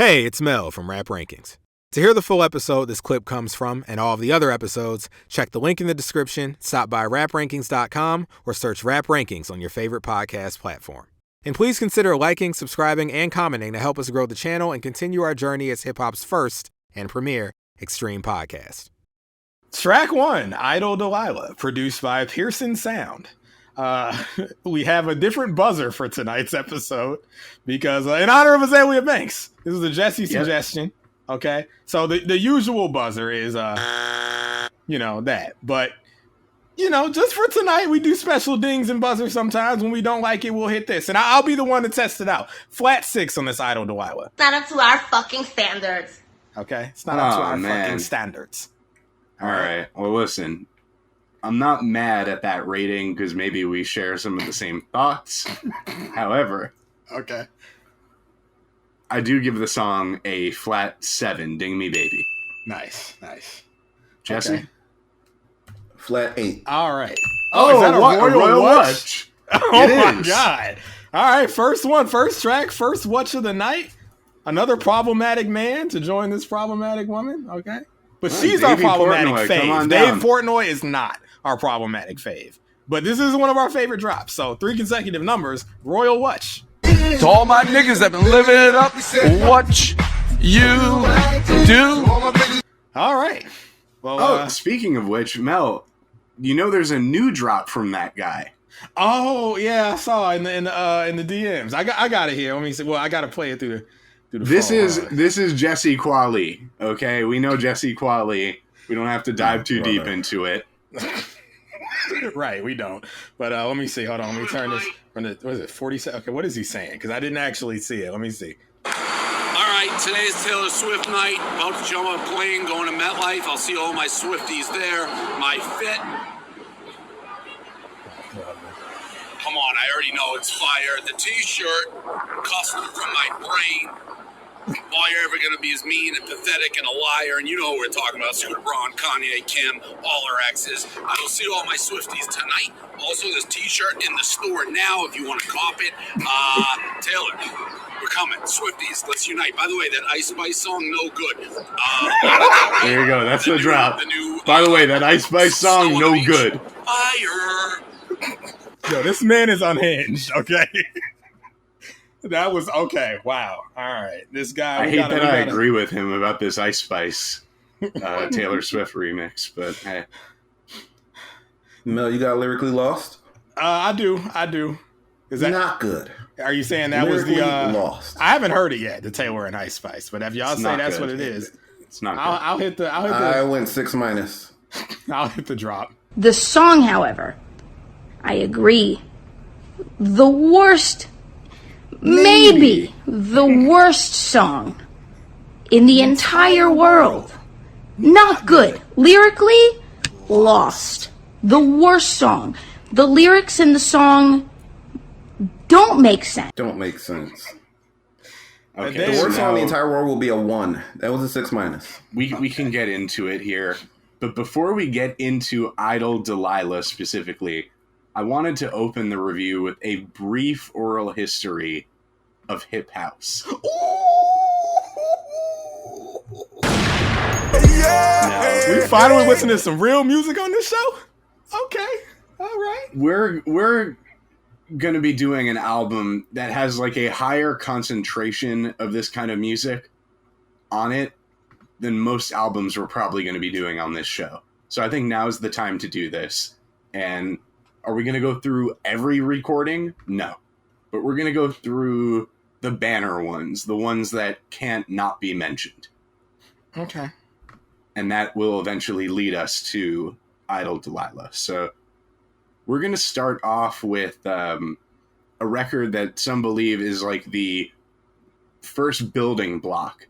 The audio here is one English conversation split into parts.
Hey, it's Mel from Rap Rankings. To hear the full episode this clip comes from and all of the other episodes, check the link in the description, stop by raprankings.com, or search Rap Rankings on your favorite podcast platform. And please consider liking, subscribing, and commenting to help us grow the channel and continue our journey as hip-hop's first and premier extreme podcast. Track 1, Idol Delilah, produced by Pearson Sound. We have a different buzzer for tonight's episode because in honor of Azealia Banks, this is a Jesse suggestion. Okay, so the usual buzzer is that, but just for tonight, we do special dings and buzzers sometimes. When we don't like it, we'll hit this, and I'll be the one to test it out. Flat 6 on this Idol Delilah. It's not up to our fucking standards. Okay, it's not up to our fucking standards. All right. Well, listen. I'm not mad at that rating because maybe we share some of the same thoughts. However, okay, I do give the song a flat 7. Ding me, baby. Nice. Jesse? Okay. Flat 8. All right. Oh, is that a Royal Watch? Oh, my God. All right, first track, first watch of the night. Another problematic man to join this problematic woman, okay? But she's our problematic fave. Dave Portnoy is not our problematic fave. But this is one of our favorite drops. So 3 consecutive numbers, Royal Watch. To all my niggas that been living it up, what you do. All right. Well, speaking of which, Mel, there's a new drop from that guy. Oh yeah, I saw in the DMs. I got it here. Let me see. Well, I got to play it through the. This is Jesse Qualley. Okay, we know Jesse Qualley. We don't have to dive too deep into it. Right, we don't. But let me see. Hold on. Let me turn this from the. What is it? 47. Okay, what is he saying? Because I didn't actually see it. Let me see. All right, today's Taylor Swift night. About to jump on a plane, going to MetLife. I'll see all my Swifties there. My fit. Come on, I already know it's fire. The t-shirt, custom from my brain. All you're ever going to be is mean and pathetic and a liar, and you know what we're talking about. Scooter Braun, Kanye, Kim, all our exes. I will see all my Swifties tonight. Also, this t-shirt in the store now if you want to cop it. Taylor, we're coming. Swifties, let's unite. By the way, that Ice Spice song, no good. There you go. That's the drop. By the way, that Ice Spice song, no good. Fire. Yo, this man is unhinged, okay? That was okay. Wow. All right. This guy. I agree with him about this Ice Spice Taylor Swift remix, but hey. Mel, you got lyrically lost? I do. Is that not good? Are you saying that lyrically was the lost? I haven't heard it yet. The Taylor and Ice Spice, but if y'all say that's good. What it is, it's not. I'll hit the. I went 6-. I'll hit the drop. The song, however, I agree. The worst. Maybe the worst song in the entire world. Not good. Lyrically, lost. The worst song. The lyrics in the song don't make sense. Okay, the worst song in the entire world will be a 1. That was a 6-. We can get into it here. But before we get into Idol Delilah specifically, I wanted to open the review with a brief oral history of hip house. We finally listened to some real music on this show? Okay. All right. We're going to be doing an album that has like a higher concentration of this kind of music on it than most albums we're probably going to be doing on this show. So I think now's the time to do this. And are we going to go through every recording? No. But we're going to go through the banner ones, the ones that can't not be mentioned. Okay. And that will eventually lead us to Idol Delilah. So we're going to start off with a record that some believe is like the first building block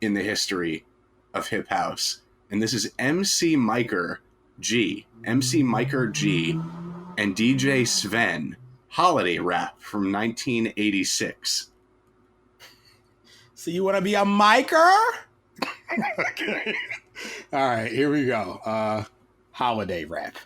in the history of hip house. And this is MC Miker G, and DJ Sven, Holiday Rap from 1986. So you want to be a miker? Okay. All right, here we go. Holiday Rap.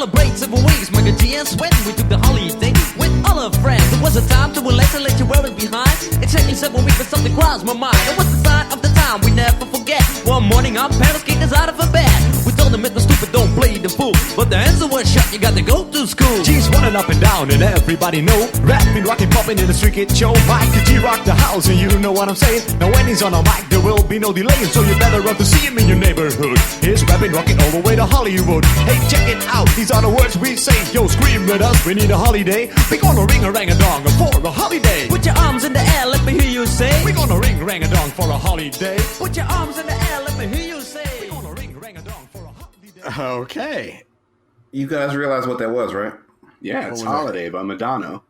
celebrate 7 weeks, make a tea and sweat. We took the holiday with all our friends. It was a time to relax and let you wear it behind. Exactly 7 weeks, but something crossed my mind. It was the sign of the time we never forget. One morning our parents kicked us out of a bed. We told them it was stupid, don't play the fool. But the answer was shut, you got to go to school. G's running up and down and everybody know. Rapping, rocking, popping in the street kid show. Mike the G rock the house and you know what I'm saying. Now when he's on a mic there will be no delay. So you better run to see him in your neighborhood. He's rapping, rocking all the way to Hollywood. Hey, check it out, these are the words we say. Yo, scream with us, we need a holiday. We gonna ring a rang a dong for a holiday. Put your arms in the air, let me hear you say. We gonna ring rang a dong for a holiday. Put your arms in the air, let me hear you say. We gonna ring rang a dong for a holiday. Okay. You guys realize what that was, right? Yeah, it's Holiday by Madonna.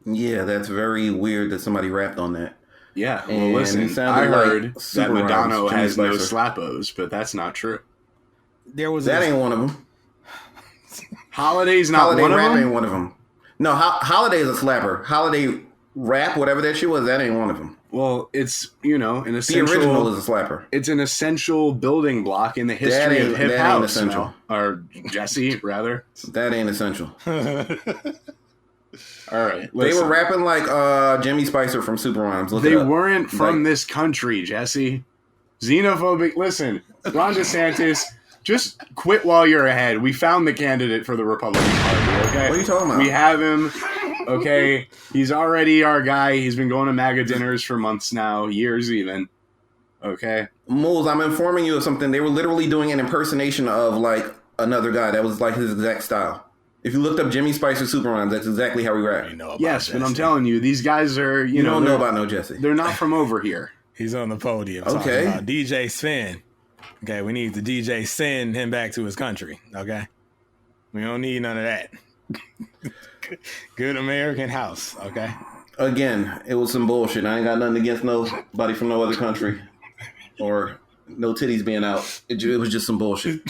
Yeah, that's very weird that somebody rapped on that. Yeah, well, And listen, it sounded I heard like that Super Madonna Rhymes, has Jimmy no Spicer. slappos, but that's not true. There was That ain't one of them. Holiday's not Holiday one of rap them? ain't one of them. No, Holiday is a slapper. Holiday rap, whatever that shit was, that ain't one of them. Well, it's, an The essential... original is a slapper. It's an essential building block in the history ain't- of hip that hop. ain't essential. Or Jesse, rather. That ain't essential. All right, They listen. were rapping like Jimmy Spicer from Super Rhymes. Look They it up. weren't from Like- this country, Jesse. Xenophobic. Listen, Ron DeSantis, just quit while you're ahead. We found the candidate for the Republican Party, okay? What are you talking about? We have him, okay? He's already our guy. He's been going to MAGA dinners for months now, years even, okay? Moulz, I'm informing you of something. They were literally doing an impersonation of like another guy that was like his exact style. If you looked up Jimmy Spicer Super Rhymes, that's exactly how he rapped. Yes, but I'm telling you, these guys are, You don't know they're- about no Jesse. They're not from over here. He's on the podium Okay. talking about DJ Sven. Okay, we need the DJ send him back to his country. Okay, we don't need none of that. Good American house. Okay. Again, it was some bullshit. I ain't got nothing against nobody from no other country or no titties being out. It was just some bullshit.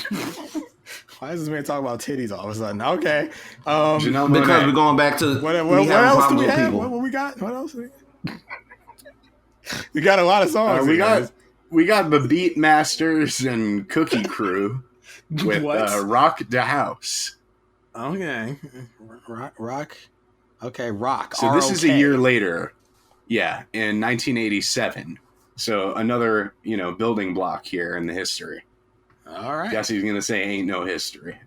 Why is this man talking about titties all of a sudden? Okay. Janelle Because Monáe. we're going back to What we having else do problems we with have? people. What we got? What else? We got a lot of songs. We got the Beatmasters and Cookie Crew with What? Rock the House. Okay. Rock. Okay, rock. So this is a R-O-K. year later. Yeah, in 1987. So another, building block here in the history. All right. Guess he's going to say ain't no history.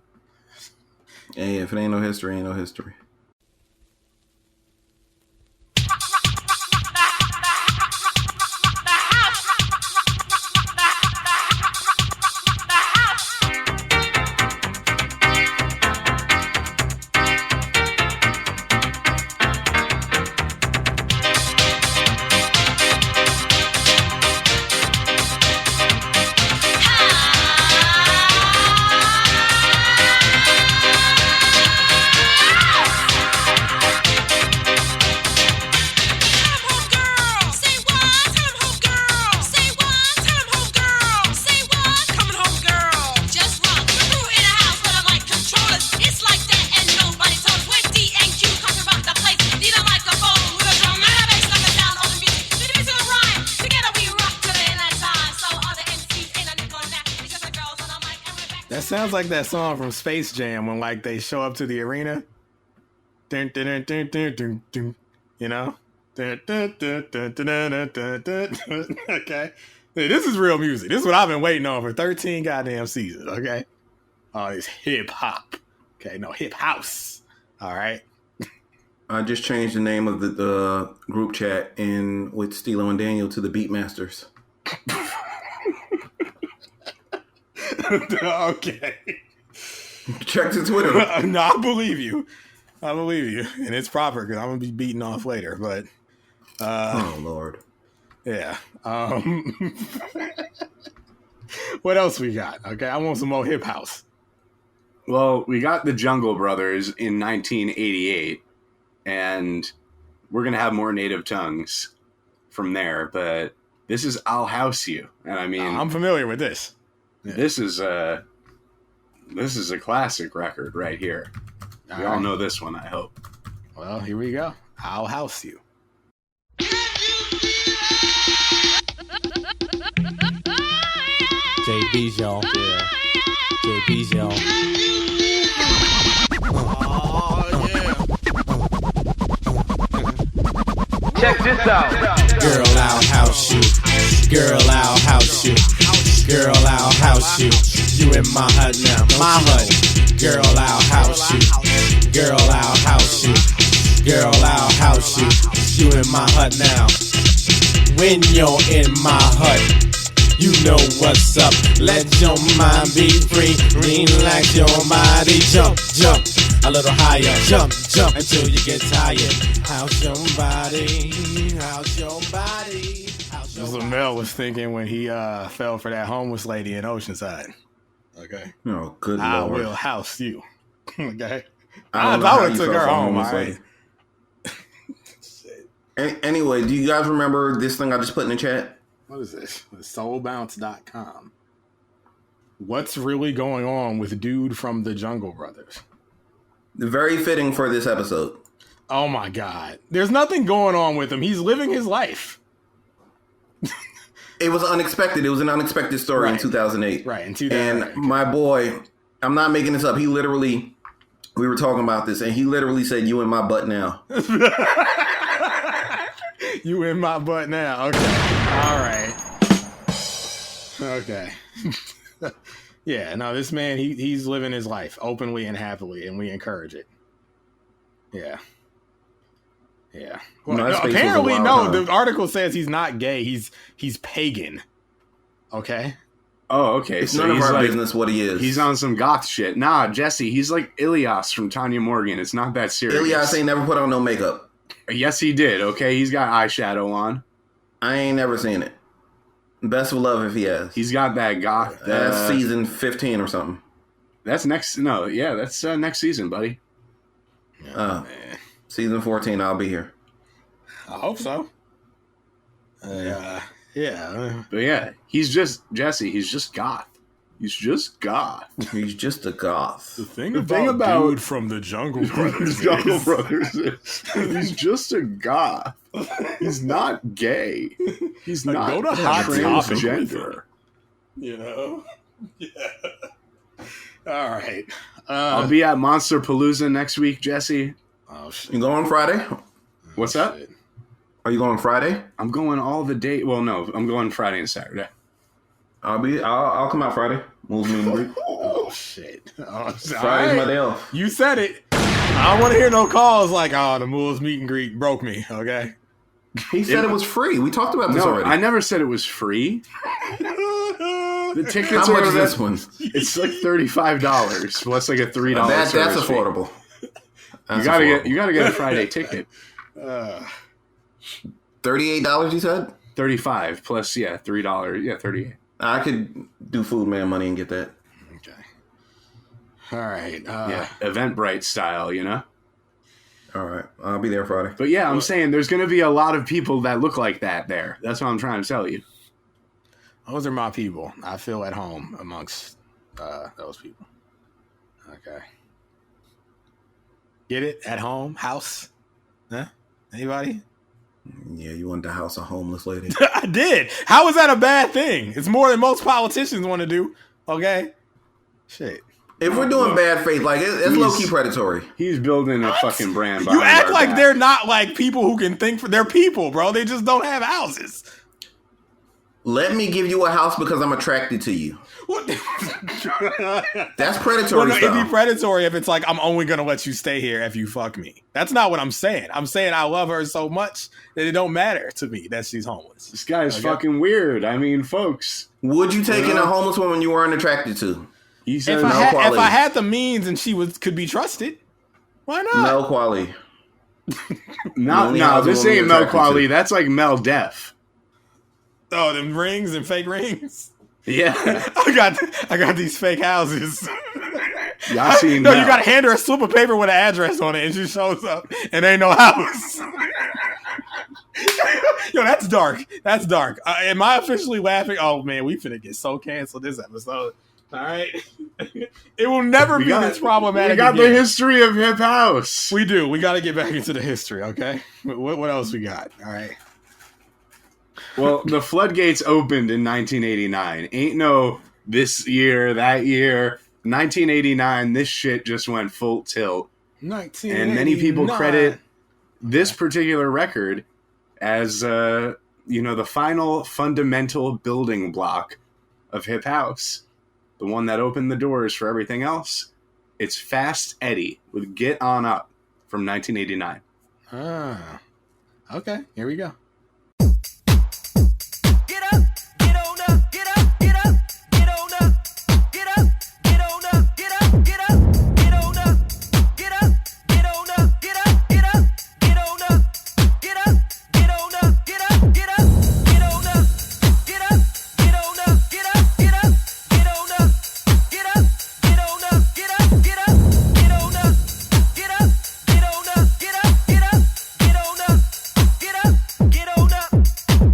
Hey, if it ain't no history, ain't no history. That sounds like that song from Space Jam when like they show up to the arena. Dun, dun, dun, dun, dun, dun, dun, you know? Dun, dun, dun, dun, dun, dun, dun, dun, dun. Okay. Hey, this is real music. This is what I've been waiting on for 13 goddamn seasons, okay? Oh, it's hip hop. Okay, no, hip house. All right. I just changed the name of the group chat in with Stilo and Daniel to the Beatmasters. Okay. Check the Twitter. No, I believe you. I believe you. And it's proper because I'm going to be beaten off later. But, Oh, Lord. yeah. What else we got? Okay, I want some more hip house. Well, we got the Jungle Brothers in 1988, and we're going to have more native tongues from there, but this is I'll House You. And I mean, I'm familiar with this. this is a classic record right here. We all know this one, I hope. Well, here we go. I'll house you. JB's y'all. Yeah. JB's y'all. this out. Girl, I'll house you. Girl, I'll house you. Girl, I'll house you. You in my hut now, my hut. Girl, I'll house you. Girl, I'll house you. Girl, I'll house you. You in my hut now. When you're in my hut, you know what's up. Let your mind be free. Relax your body. Jump, jump a little higher. Jump, jump until you get tired. How's your body? How's your body? That's what Mel was thinking when he fell for that homeless lady in Oceanside. Okay. Oh, good I Lord. will house you. Okay. I I would have took her home. All right. Anyway, do you guys remember this thing I just put in the chat? What is this? Soulbounce.com. What's really going on with dude from the Jungle Brothers? Very fitting for this episode. Oh my God. There's nothing going on with him. He's living his life. It was unexpected. It was an unexpected story in 2008. Right, in 2008. And my boy, I'm not making this up. We were talking about this, and he literally said, "You in my butt now." You in my butt now. Okay. All right. Okay. Yeah, no, this man, he's living his life openly and happily, and we encourage it. Yeah. Yeah. Well, No, no, apparently, no. The article says he's not gay. He's pagan. Okay. Oh, okay. It's so none of he's our like, business what he is. He's on some goth shit. Nah, Jesse, he's like Ilias from Tanya Morgan. It's not that serious. Ilias ain't never put on no makeup. Yes, he did. Okay, he's got eyeshadow on. I ain't never seen it. Best of love if he has. He's got that goth. That's season 15 or something. That's next. No, yeah, that's next season, buddy. Season 14. I'll be here. I hope so. Yeah. But yeah, he's just Jesse. He's just goth. He's just goth. He's just a goth. The thing about dude from the Jungle Brothers. He's just a goth. He's not gay. He's not go to hot transgender. You know? Yeah. All right. I'll be at Monster Palooza next week, Jesse. Oh shit. You going Friday? What's up? Are you going Friday? I'm going all the day. Well, no, I'm going Friday and Saturday. I'll come out Friday. Moulz Mel. Oh shit. Friday's my day off. You said it. I don't want to hear no calls like, "Oh, the Moulz meet and greet broke me." Okay. He said it was free. We talked about this already. I never said it was free. The tickets How are much is this one? It's like $35 plus like a $3. That's service fee. affordable. You gotta get a Friday ticket. $38. You said 35 plus $3. Yeah, 38. I could do Food Man money and get that. Okay. All right. Eventbrite style, you know. All right, I'll be there Friday. But yeah, I'm saying there's going to be a lot of people that look like that there. That's what I'm trying to tell you. Those are my people. I feel at home amongst those people. Okay. Get it? At home? House? Huh? Anybody? Yeah, you want the house a homeless lady. I did. How is that a bad thing? It's more than most politicians want to do. Okay? Shit. If we're doing bad faith, like it's low-key predatory. He's building a fucking brand. You act like they're not like people who can think for their people, bro. They just don't have houses. Let me give you a house because I'm attracted to you. What? That's predatory stuff. It'd be predatory if it's like, I'm only going to let you stay here if you fuck me. That's not what I'm saying. I'm saying I love her so much that it don't matter to me that she's homeless. This guy is fucking weird. I mean, folks. Would you take in a homeless woman you weren't attracted to? He said if I had the means and she could be trusted, why not? No quality. No, this ain't Mel quality. That's like Mel Def. Oh, them rings and fake rings. Yeah, I got these fake houses. Y'all seen no, Mel. you got to hand her a slip of paper with an address on it, and she shows up, and ain't no house. Yo, that's dark. That's dark. Am I officially laughing? Oh man, we finna get so canceled this episode. All right, it will never be this problematic. We got again. the history of Hip House. We do. We got to get back into the history. Okay, what else we got? All right. Well, the floodgates opened in 1989. Ain't no this year, that year. 1989, this shit just went full tilt. 1989. And many people credit this particular record as the final fundamental building block of hip house, the one that opened the doors for everything else. It's Fast Eddie with Get On Up from 1989. Ah, okay, here we go. Get up, get on up, get up, get up, get on up, get up, get on up, get up, get up, get on up, get up, get on up, get up, get up, get on up, get up, get on up, get up, get up, get on up, get up, get on up, get up, get up, get on up, get up, get on up, get up, get up, get on up, get up, get on up, get up, get up, get on up, get up, get on up.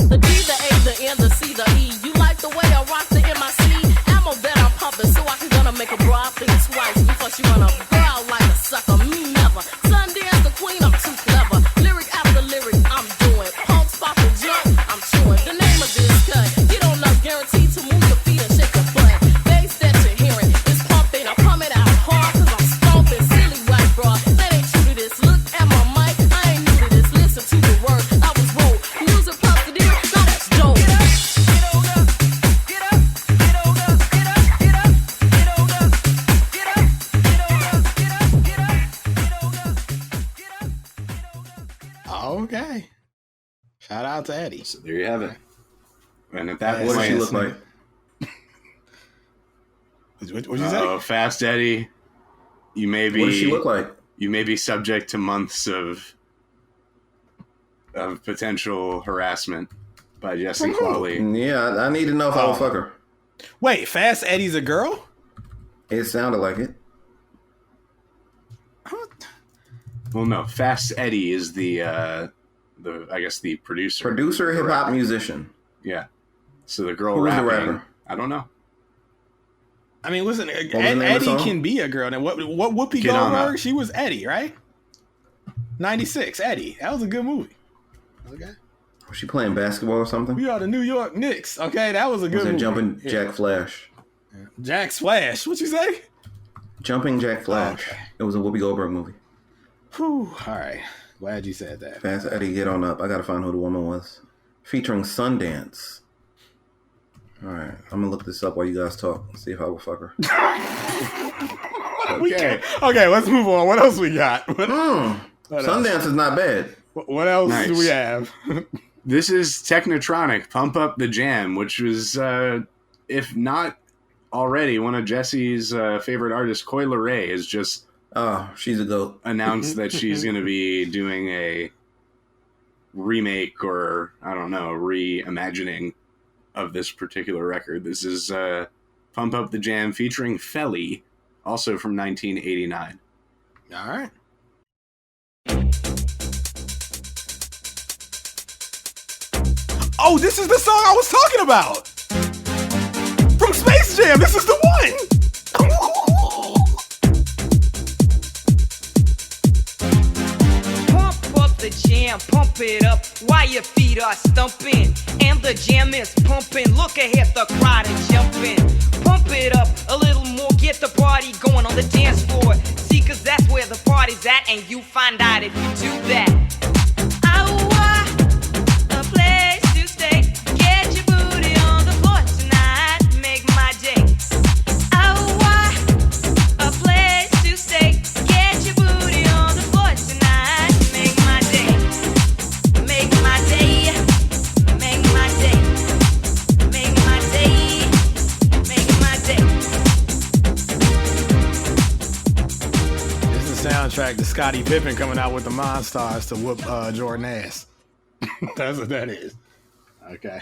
The D, the A, the N, the C, the E. You like the way I rock the MIC? Ammo that I'm pumping, so I can gonna make a bra think twice before she wanna growl like a sucker. Me never. Sundance the queen, I'm too clever. Lyric after lyric, I'm doing. Punk, spot, and jump, I'm chewing. The name of this cut, get on up, guaranteed to move your feet and shake your butt. Bass that you're hearing is pumping, I'm coming out hard, cause I'm stomping. Silly white bra, that ain't true to this. Look at my mic, I ain't new to this. Listen to the word, I was wrote. Music plus the deal, now that's dope. Get up, get on up, get up, get on up, get up, get up, get on up, get up, get on up, get up, get up, get on up, get up, get on up. Okay. Shout out to Eddie. So there you have it. And at that What point, does she look like? What'd you say? Fast Eddie, you may be. What does she look like? You may be subject to months of potential harassment by Jesse Qualley. Yeah, I need to know if I will fuck her. Wait, Fast Eddie's a girl? It sounded like it. Well, no, Fast Eddie is the I guess the producer. Producer, hip hop musician. Yeah. So the girl Who was the rapping. rapper? I don't know. I mean, listen, was the name of the Eddie song? can be a girl. Now, what Whoopi Get On Goldberg? Up. She was Eddie, right? 96, Eddie. That was a good movie. Okay. Was she playing basketball or something? We are the New York Knicks. Okay, that was a good Was it movie. Jumping Yeah. Jack Flash? Jack Splash. What you say? Jumping Jack Flash. Okay. It was a Whoopi Goldberg movie. Whew. All right. Glad you said that. Fast Eddie, Get On Up. I gotta find who the woman was. Featuring Sundance. All right, I'm gonna look this up while you guys talk and see if I will fuck her. Okay. Okay, let's move on. What else we got? What else? Sundance is not bad. What else Nice. do we have? This is Technotronic, Pump Up the Jam, which was, if not already, one of Jesse's favorite artists, Coi Leray, has just Oh, she's a goat. announced that she's going to be doing a remake or, I don't know, reimagining of this particular record. This is Pump Up the Jam featuring Felly, also from 1989. All right. Oh, this is the song I was talking about! From Space Jam! This is the one! Pump up the jam, pump it up while your feet are stumping. And the jam is pumping. Look ahead, the crowd is jumping. Pump it up a little more, get the party going on the dance floor. See, cause that's where the party's at, and you find out if you do that. A place to stay. Get your booty on the floor tonight. Make my day. A place to stay. Get your booty on the floor tonight. Make my day. Make my day. Make my day. Make my day. Make my day. This is the soundtrack to Scottie Pippen coming out with the Monstars to whoop Jordan ass. That's what that is. Okay.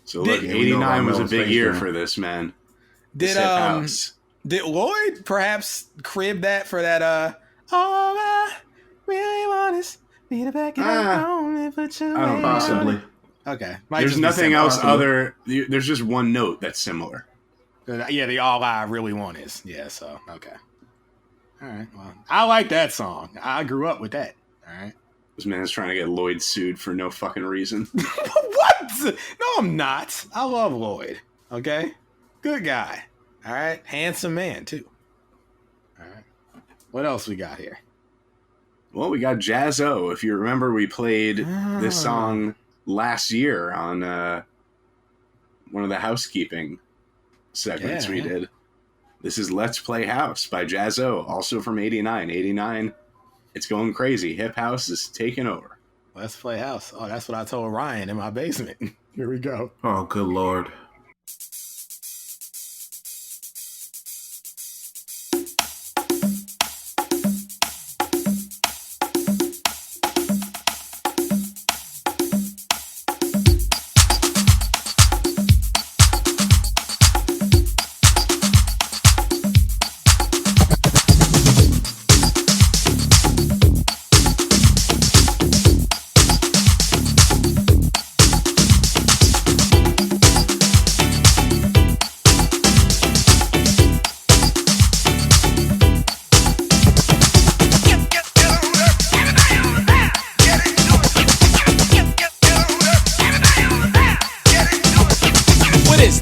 So look, Did- 89 was a Space big year Jam. for this, man. Did This hip house. did Lloyd perhaps crib that for that all I really want is me to back it up on and put you I don't away. Possibly. Okay. Might There's just be nothing similar. else other. There's just one note that's similar. Yeah, the all I really want is. Yeah, so okay. All right. Well, I like that song. I grew up with that. All right. This man's trying to get Lloyd sued for no fucking reason. What? No, I'm not. I love Lloyd. Okay? Good guy. All right? Handsome man, too. All right. What else we got here? Well, we got Jazz-O. If you remember, we played this song last year on one of the housekeeping segments we did. This is Let's Play House by Jazz-O, also from 89. 89, it's going crazy. Hip House is taking over. Let's Play House. Oh, that's what I told Ryan in my basement. Here we go. Oh, good Lord.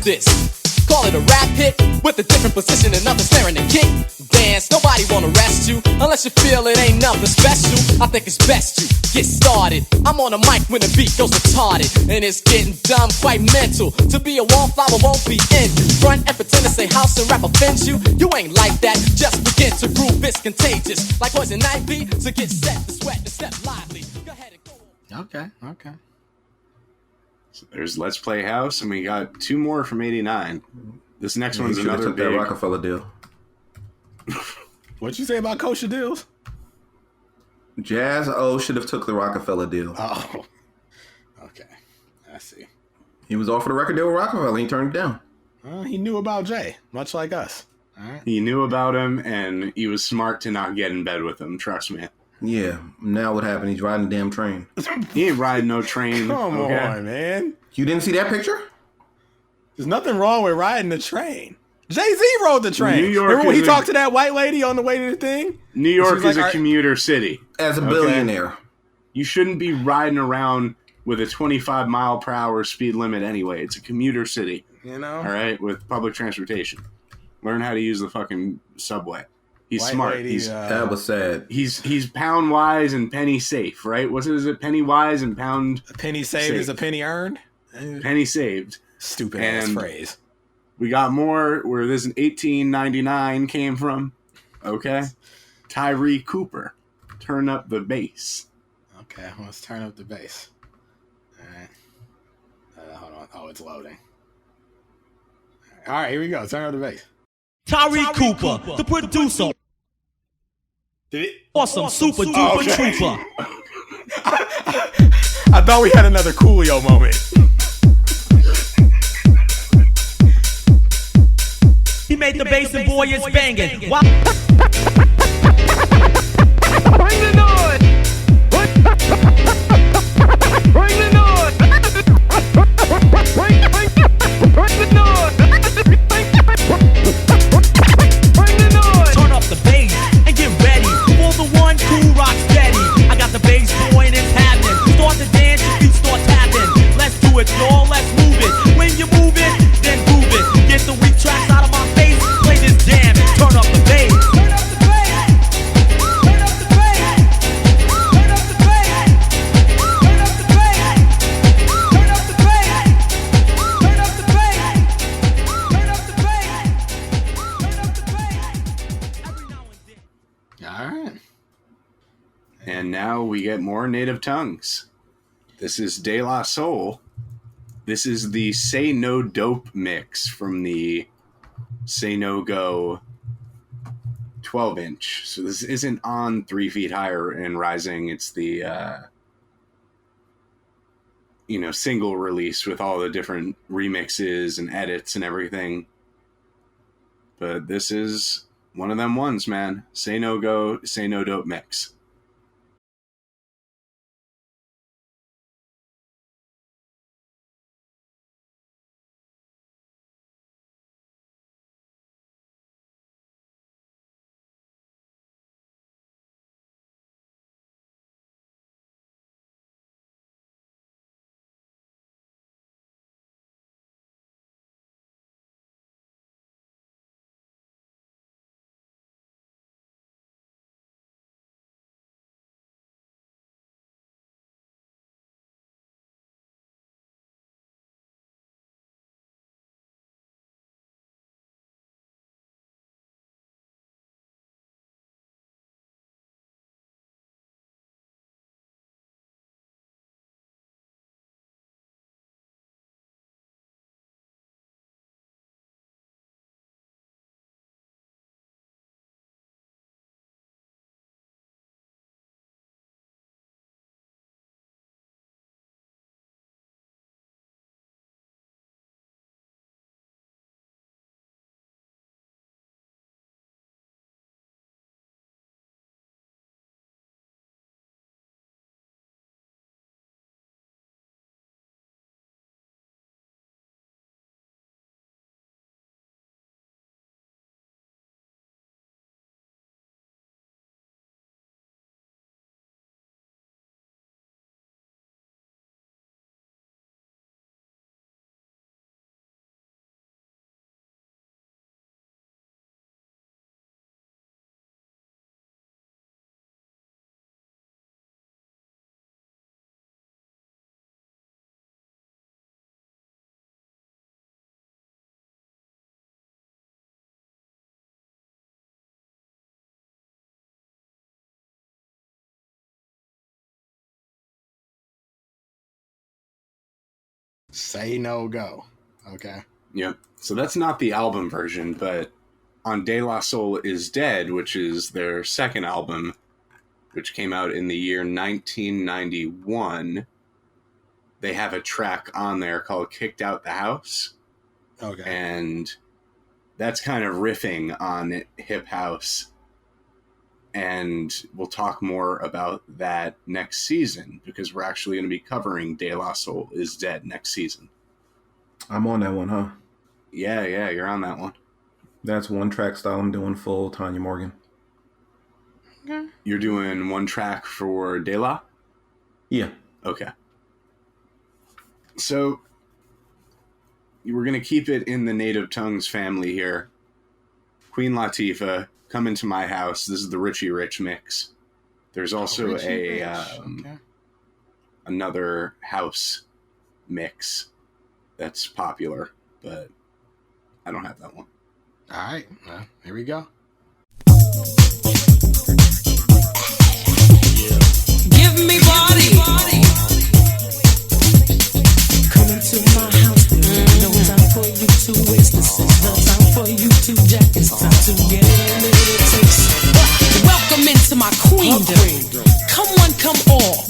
This. Call it a rap hit with a different position and nothing staring to kick. Dance, nobody wanna arrest you unless you feel it ain't nothing special. I think it's best you get started. I'm on a mic when the beat goes retarded, and it's getting dumb, quite mental. To be a wallflower won't be in you. Front and pretend to say house and rap offends you. You ain't like that, just begin to groove. It's contagious, like poison ivy. So get set to sweat and step lively. Go ahead and go. Okay. So there's Let's Play House, and we got two more from 89. This next one's another took big... that Rockefeller deal. What'd you say about kosher deals? Jazz-O should have took the Rockefeller deal. Oh, okay. I see. He was offered a record deal with Rockefeller. He turned it down. He knew about Jay, much like us. All right. He knew about him, and he was smart to not get in bed with him, trust me. Yeah. Now what happened? He's riding a damn train. He ain't riding no train. Come on, man. You didn't see that picture? There's nothing wrong with riding the train. Jay-Z rode the train. New York Remember when he is talked to that white lady on the way to the thing? New York is like, a commuter city. As a billionaire. You shouldn't be riding around with a 25 mile per hour speed limit anyway. It's a commuter city. You know? All right? With public transportation. Learn how to use the fucking subway. He's White smart. lady, That was sad. He's pound wise and penny safe, right? Is it penny wise and pound? A penny saved is a penny earned? Penny saved. Stupid ass phrase. We got more where this 1899 came from. Okay. Tyree Cooper. Turn up the bass. Okay, let's turn up the bass. All right. Hold on. Oh, it's loading. All right, here we go. Turn up the bass. Tyree Cooper, the producer. Did it? Awesome, super duper trooper. I thought we had another Coolio moment. He made the bass and boy is banging. Wow. Bring the noise! Bring the noise! Bring the noise! Bring the noise! Turn up the bass and get ready for the one who rocks steady. I got the bass boy and it's happening. Start to dance, your feet start tapping. Let's do it, y'all, let's move it. When you move it, then move it. Get the weak tracks out of my face. Play this jam, turn up the bass. Turn up the bass. Turn up the bass. Turn up the bass. Turn up the bass. Turn up the bass. Turn up the bass. Turn up the bass. Turn up the bass. Every now and then. All right. And now we get more native tongues. This is De La Soul. This is the Say No Dope mix from the Say No Go 12-inch. So this isn't on 3 Feet Higher and Rising. It's the, single release with all the different remixes and edits and everything. But this is one of them ones, man. Say No Go, Say No Dope mix. Say No Go. Okay. Yep. So that's not the album version, but on De La Soul is Dead, which is their second album, which came out in the year 1991, they have a track on there called Kicked Out the House. Okay. And that's kind of riffing on hip house. And we'll talk more about that next season because we're actually going to be covering De La Soul is Dead next season. I'm on that one, huh? Yeah, you're on that one. That's one track style I'm doing full Tanya Morgan. Okay. You're doing one track for De La? Yeah. Okay. So we're going to keep it in the Native Tongues family here. Queen Latifah, Come Into My House. This is the Richie Rich mix. There's also another house mix that's popular, but I don't have that one. All right. Well, here we go. Give me body. Come into my house. No time for you to waste. This is no time for you to jack. It's time to get a little taste. Welcome into my queendom. Come one, come all.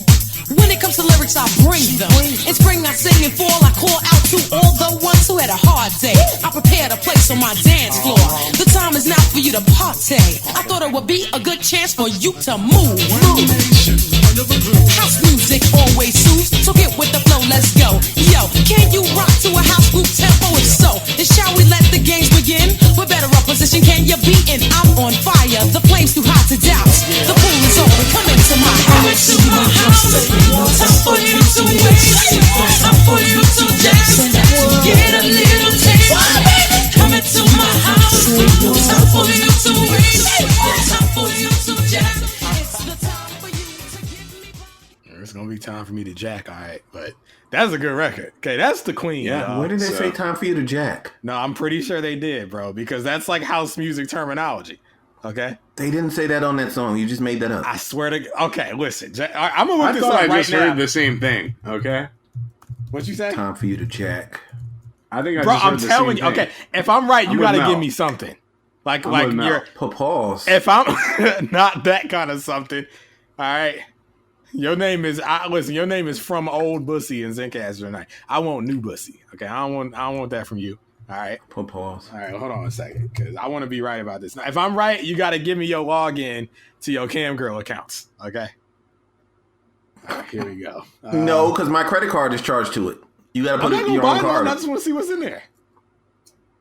When it comes to lyrics, I bring them. In spring, I sing, and fall, I call out to all the ones who had a hard day. I prepared a place on my dance floor. The time is now for you to party. I thought it would be a good chance for you to move. House music always soothes, so get with the flow, let's go. Yo, can you rock to a house group tempo? If so, then shall we let the games begin? We're better up position, can you be in? I'm on fire, the flame's too hot to douse. The pool is open, come into my house. Time for you to waste, time for you to dance, get a little taste. Come into my house. Time for you to waste, time for you to dance. It's the time for you to give me. It's gonna be time for me to jack, all right. But that's a good record. Okay, that's the Queen. Yeah. Where did they say time for you to jack? No, I'm pretty sure they did, bro, because that's like house music terminology. Okay. They didn't say that on that song. You just made that up. I swear to. Okay, listen. I'm gonna look this up I right just now. heard the same thing. Okay. What you say? Time for you to jack. I think Bro, just I'm heard the telling you. same thing. Okay, if I'm right, you with gotta Mel. give me something. Like with Mel. you're. Pause. If I'm not that kind of something, all right. Your name is listen. Your name is From Old Bussy and Zencaster tonight. I want new Bussy. Okay, I don't want that from you. All right. Pause. All right, hold on a second, because I want to be right about this. Now, if I'm right, you got to give me your login to your Camgirl accounts. Okay. All right, here we go. No, because my credit card is charged to it. You got to put it in your own card. I just want to see what's in there.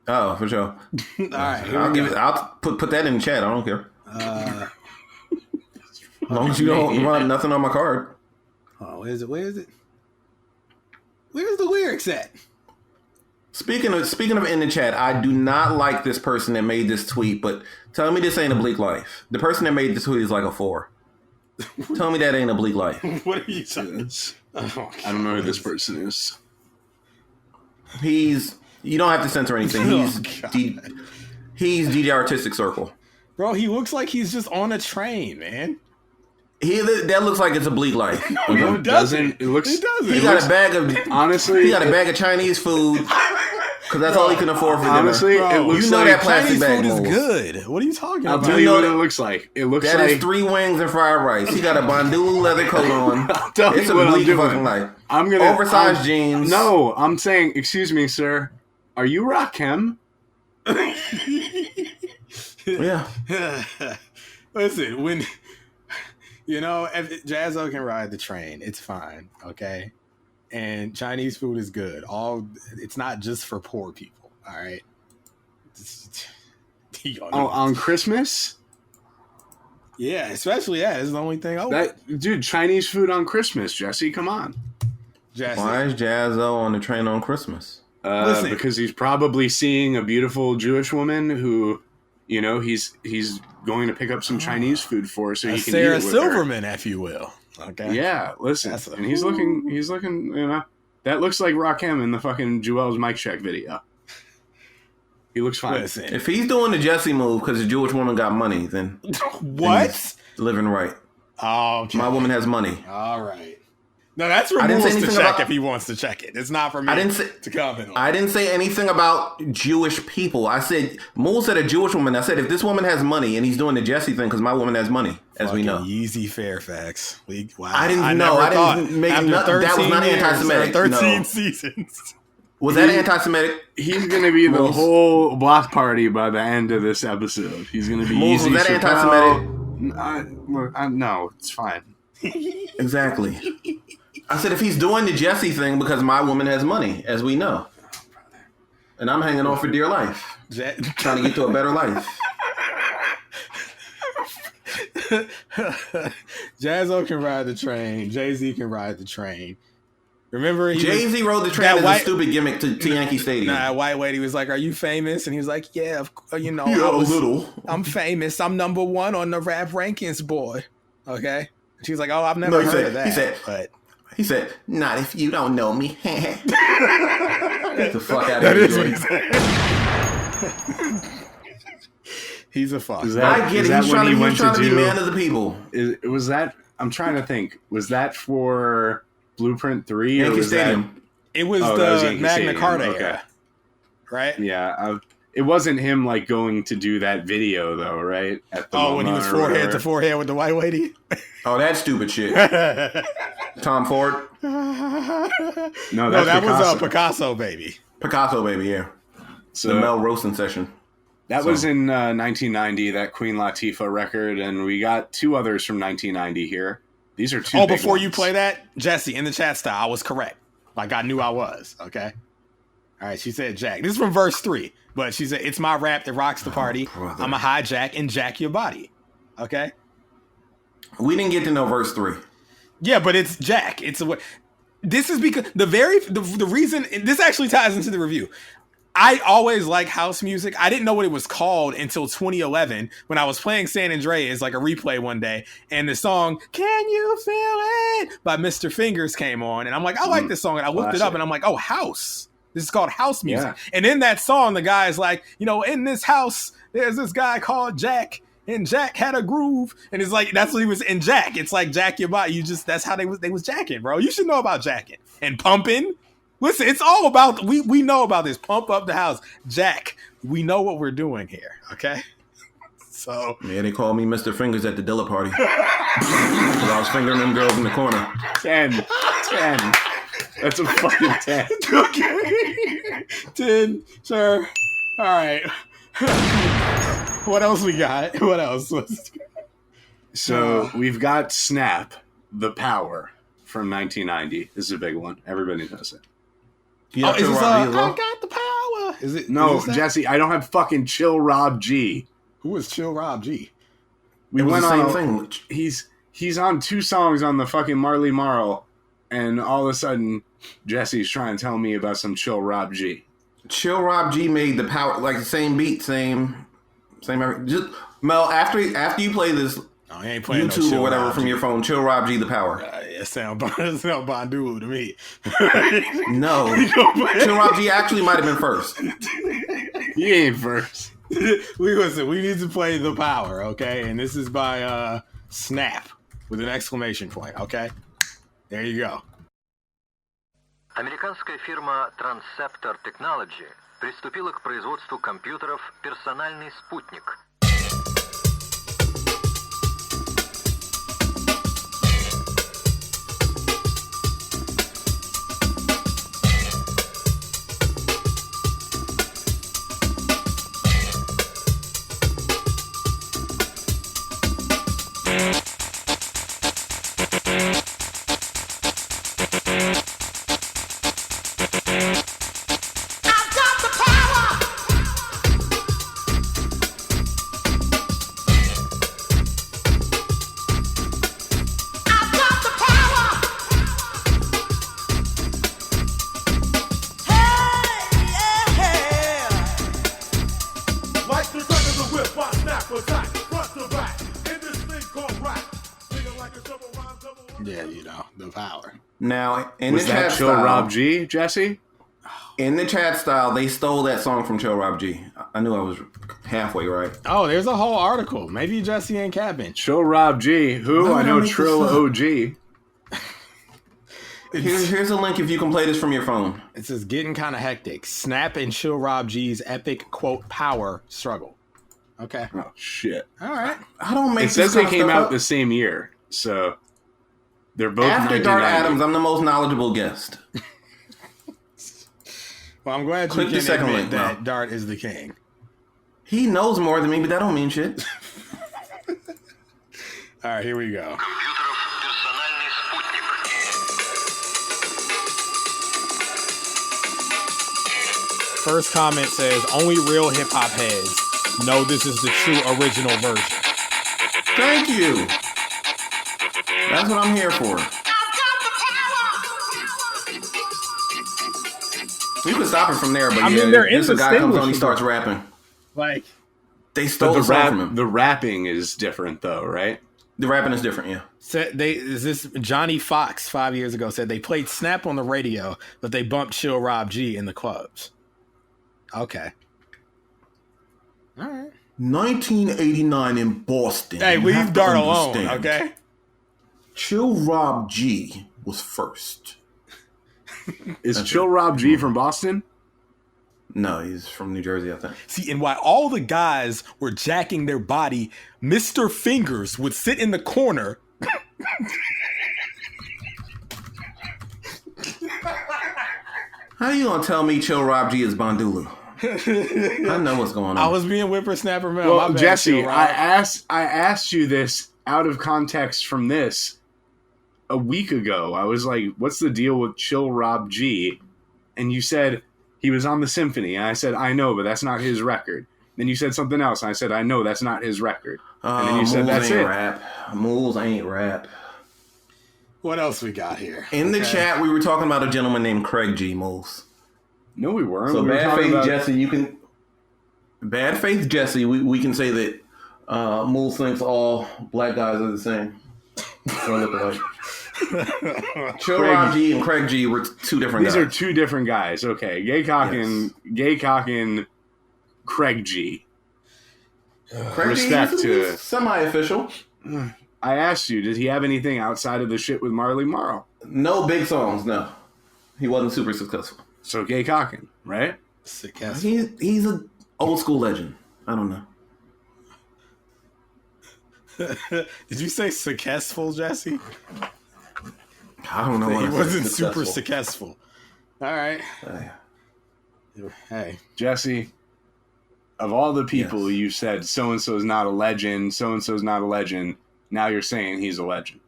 Oh, for sure. All right, here I'll we give go. it. I'll put that in the chat. I don't care. As long as you don't run nothing on my card. Oh, where is it? Where's the lyrics at? Speaking of in the chat, I do not like this person that made this tweet, but tell me this ain't a bleak life. The person that made this tweet is like a 4. Tell me that ain't a bleak life. What are you saying? Oh, I don't know who this person is. You don't have to censor anything. He's DJ Artistic Circle. Bro, he looks like he's just on a train, man. That looks like it's a bleak life. No, it doesn't. It looks. It doesn't. He got a bag of honestly. He got a bag of Chinese food because that's all he can afford for dinner. Honestly, it looks you know like that plastic Chinese bag food is Moulz. good. What are you talking I'll about? tell you what it looks like. It looks That like is 3 wings and fried rice. He got a bandulu leather coat on. I'll tell It's you a what I'm bleak doing. fucking life. I'm gonna oversized jeans. No, I'm saying, excuse me, sir. Are you Rakim? Yeah. Listen, when if Jazzo can ride the train, it's fine, okay? And Chinese food is good. It's not just for poor people, all right? On Christmas? Yeah, especially it's the only thing. Dude, Chinese food on Christmas, Jesse. Come on. Jesse. Why is Jazzo on the train on Christmas? Because he's probably seeing a beautiful Jewish woman who, he's going to pick up some Chinese food for, so he can Sarah eat it with Silverman, if you will. Okay. Yeah, listen, and he's looking. That looks like Rakim in the fucking Jewel's mic check video. He looks fine. Listen. If he's doing the Jesse move because the Jewish woman got money, then what? Then he's living right. Oh, okay. My woman has money. All right. No, that's for Moulz to check if he wants to check it. It's not for me to comment on. I didn't say anything about Jewish people. I said, Moulz said a Jewish woman. I said, if this woman has money and he's doing the Jesse thing because my woman has money, as we know. Yeezy Fairfax. Wow. I didn't know. I didn't make that was not anti-Semitic. 13 seasons. Was that anti-Semitic? He's going to be the whole block party by the end of this episode. He's going to be Moulz, Easy was that Chappelle. anti-Semitic? No, it's fine. Exactly. I said, if he's doing the Jesse thing because my woman has money, as we know. And I'm hanging on for dear life. Trying to get to a better life. Jazzo can ride the train. Jay-Z can ride the train. Remember, Jay-Z rode the train as a stupid gimmick to Yankee Stadium. Nah, white lady was like, "Are you famous?" And he was like, "Yeah, you know, a little. I'm famous. I'm number 1 on the rap rankings board." Okay. And she was like, "Oh, I've never heard of that." He said, "Not if you don't know me." Get the fuck out of That here. is what he said. He's a fuck. I get it. He's trying to be man of the people. Was that? I'm trying to think. Was that for Blueprint 3 or Yankee was Stadium? that? It was the Magna Carta era, right? Yeah. It wasn't him like going to do that video though, right? At the when he was forehead to forehead with the white lady. Oh, that stupid shit. Tom Ford. No, that was Picasso baby. Picasso baby, yeah. So the Mel roasting session. That was in 1990. That Queen Latifah record, and we got 2 others from 1990 here. These are 2. Oh, before you play that, Jesse in the chat style, I was correct. Like I knew I was. Okay. All right. She said Jack. This is from verse 3, but she said it's my rap that rocks the party. I'm a hijack and jack your body. Okay. We didn't get to know verse 3. Yeah, but it's Jack. It's a. This is because the reason this actually ties into the review. I always like house music. I didn't know what it was called until 2011 when I was playing San Andreas, like a replay one day, and the song "Can You Feel It" by Mr. Fingers came on, and I'm like, I like this song, and I looked it up, and I'm like, oh, house. This is called house music. Yeah. And in that song, the guy is like, you know, in this house, there's this guy called Jack, and Jack had a groove, and it's like that's what he was in Jack. It's like jack your body. That's how they was jacking, bro. You should know about jacking and pumping. Listen, it's all about we know about this. Pump up the house, Jack. We know what we're doing here, okay? So yeah, they called me Mr. Fingers at the Dilla party. I was fingering them girls in the corner. 10. That's a fucking 10. Okay, 10. Sure. All right. What else we got? What else? So we've got Snap, The Power from 1990. This is a big one. Everybody knows it. Yeah, is this I got the power? Is it? No, is Jesse, I don't have fucking Chill Rob G. Who is Chill Rob G? We went on thing. He's on 2 songs on the fucking Marley Marl, and all of a sudden Jesse's trying to tell me about some Chill Rob G. Chill Rob G made the power, like the same beat, same. Just Mel, after you play this, he ain't playing YouTube no or whatever Rob from G. your phone, Chill Rob G, the power. It sound Bondu to me. No, Chill Rob G actually might have been first. He ain't first. We need to play The Power, okay? And this is by Snap with an exclamation point, okay? There you go. Американская фирма Transceptor Technology приступила к производству компьютеров «Персональный спутник». Yeah, you know, The Power. Now, in Was the that chat Chill style, Rob G, Jesse? In the chat style, they stole that song from Chill Rob G. I knew I was halfway right. Oh, there's a whole article. Maybe Jesse ain't capping. Chill Rob G. Who? I know Trill OG. Here's a link if you can play this from your phone. It says, getting kind of hectic. Snap and Chill Rob G's epic, quote, power struggle. Okay. Oh, shit. All right. I don't make It says they came out the same year, so they're both After Dart 1990. Adams, I'm the most knowledgeable guest. Well, I'm glad Click you the can second admit link, that bro. Dart is the king. He knows more than me, but that don't mean shit. All right, here we go. First comment says, only real hip-hop heads know this is the true original version. Thank you. That's what I'm here for. You can stop it from there, but I mean, they're just a guy comes on, he starts indistinguishable. rapping. Like, They stole But the song from him. the rapping is different, though, right? The rapping is different, yeah. Johnny Fox 5 years ago said they played Snap on the radio, but they bumped Chill Rob G in the clubs. Okay. All right. 1989 in Boston. Hey, You leave have to Dart alone, understand. okay? Chill Rob G was first. Is Chill Rob G from Boston? No, he's from New Jersey, I think. See, and while all the guys were jacking their body, Mr. Fingers would sit in the corner. How you gonna tell me Chill Rob G is Bondulu? I know what's going on. I was being whippersnapper Mel. Well, My bad, Jesse, Chill Rob. I asked you this out of context from this a week ago. I was like, "What's the deal with Chill Rob G?" And you said he was on the Symphony, and I said, "I know, but that's not his record." Then you said something else, and I said, "I know, that's not his record." And then you said, Moulz "That's ain't it." Rap. Moulz ain't rap. What else we got here? In the Okay. chat, we were talking about a gentleman named Craig G. Moulz. No, we weren't. So we were Bad talking Faith about- Jesse, you can. Bad Faith Jesse, we can say that Moulz thinks all black guys are the same. Or look alike. Chill Rob G and Craig G were two different These guys. are two different guys. Okay, Gay Cockin, Craig G. Craig Respect G to is semi-official. I asked you, did he have anything outside of the shit with Marley Marl? No big songs, no. He wasn't super successful. So Gay Cockin, right? He's an old school legend. I don't know. Did you say successful, Jesse? I don't know what He I said, wasn't successful. super successful. All right. Hey, Jesse, of all the people you said so-and-so's not a legend, so-and-so's not a legend, now you're saying he's a legend.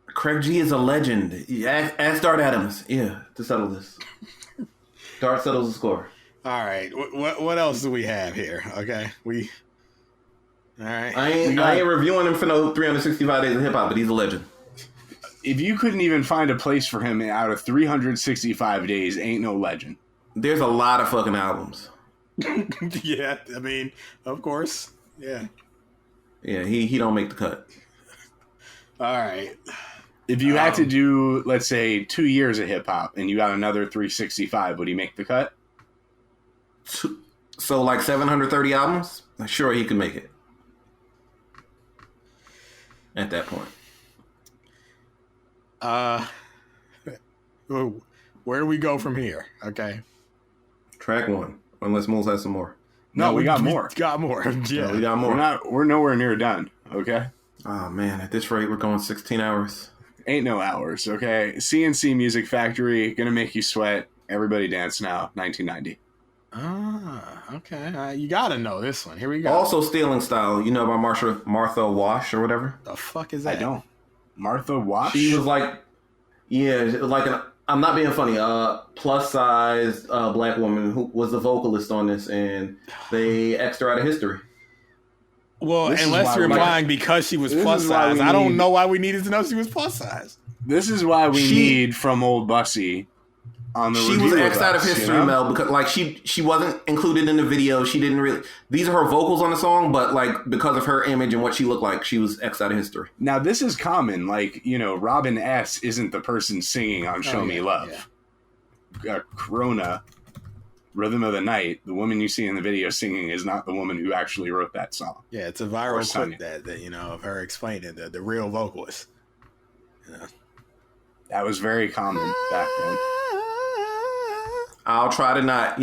Craig G is a legend. Ask Dart Adams, to settle this. Dart settles the score. all right. What else do we have here? Okay, all right. I ain't reviewing him for no 365 days of hip hop, but he's a legend. If you couldn't even find a place for him out of 365 days, ain't no legend. There's a lot of fucking albums. Yeah, I mean, of course. Yeah. Yeah, he don't make the cut. All right. If you had to do, let's say, 2 years of hip-hop and you got another 365, would he make the cut? So like 730 albums? Sure, he could make it. At that point. Where do we go from here? Okay. Track one. Unless Moulz has some more. No, we got more. Got more. Yeah. No, we got more. We're nowhere near done, okay? Oh man, at this rate we're going 16 hours. Ain't no hours, okay? CNC Music Factory, gonna make you sweat. Everybody dance now, 1990. Okay. You gotta know this one. Here we go. Also Stealing Style, you know about Martha Wash or whatever? The fuck is that? I don't. Martha Wash? She was like, I'm not being funny, plus size black woman who was the vocalist on this, and they X'd her out of history. Well, This is unless why you're we- implying because she was this plus is why size. we I don't need- know why we needed to know she was plus size. This is why we need From Old Bussy on the She review was with X'd out of us, history, you know? Mel, because like she wasn't included in the video. She didn't really. These are her vocals on the song, but like because of her image and what she looked like, she was X'd out of history. Now, this is common. Like, Robin S. isn't the person singing on Show Me Love. Corona, Rhythm of the Night, the woman you see in the video singing is not the woman who actually wrote that song. Yeah, it's a Or viral sung clip that of her explaining the real vocalist. That was very common back then. I'll try to not,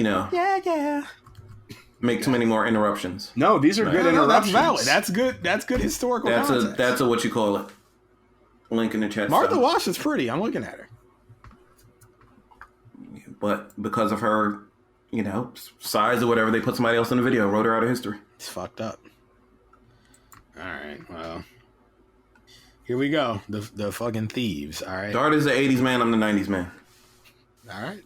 make too many more interruptions. No, these are good interruptions. That's valid. That's good. That's good historical context. That's a what you call it. Link in the chat. Martha Wash is pretty. I'm looking at her. But because of her, size or whatever, they put somebody else in the video, wrote her out of history. It's fucked up. All right, well, here we go. The fucking thieves. All right. Dart is the 80s man. I'm the 90s man. All right.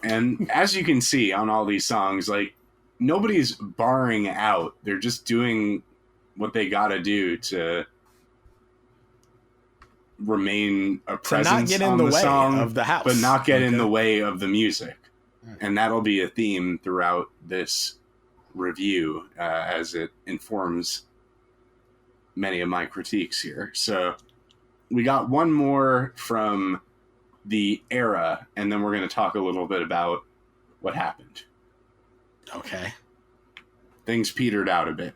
And as you can see on all these songs, like, nobody's barring out. They're just doing what they gotta do to remain a presence not get in on the the way song, of the house, but not get in the way of the music. And that'll be a theme throughout this review as it informs many of my critiques here. So we got one more from the era, and then we're going to talk a little bit about what happened. Okay. Things petered out a bit.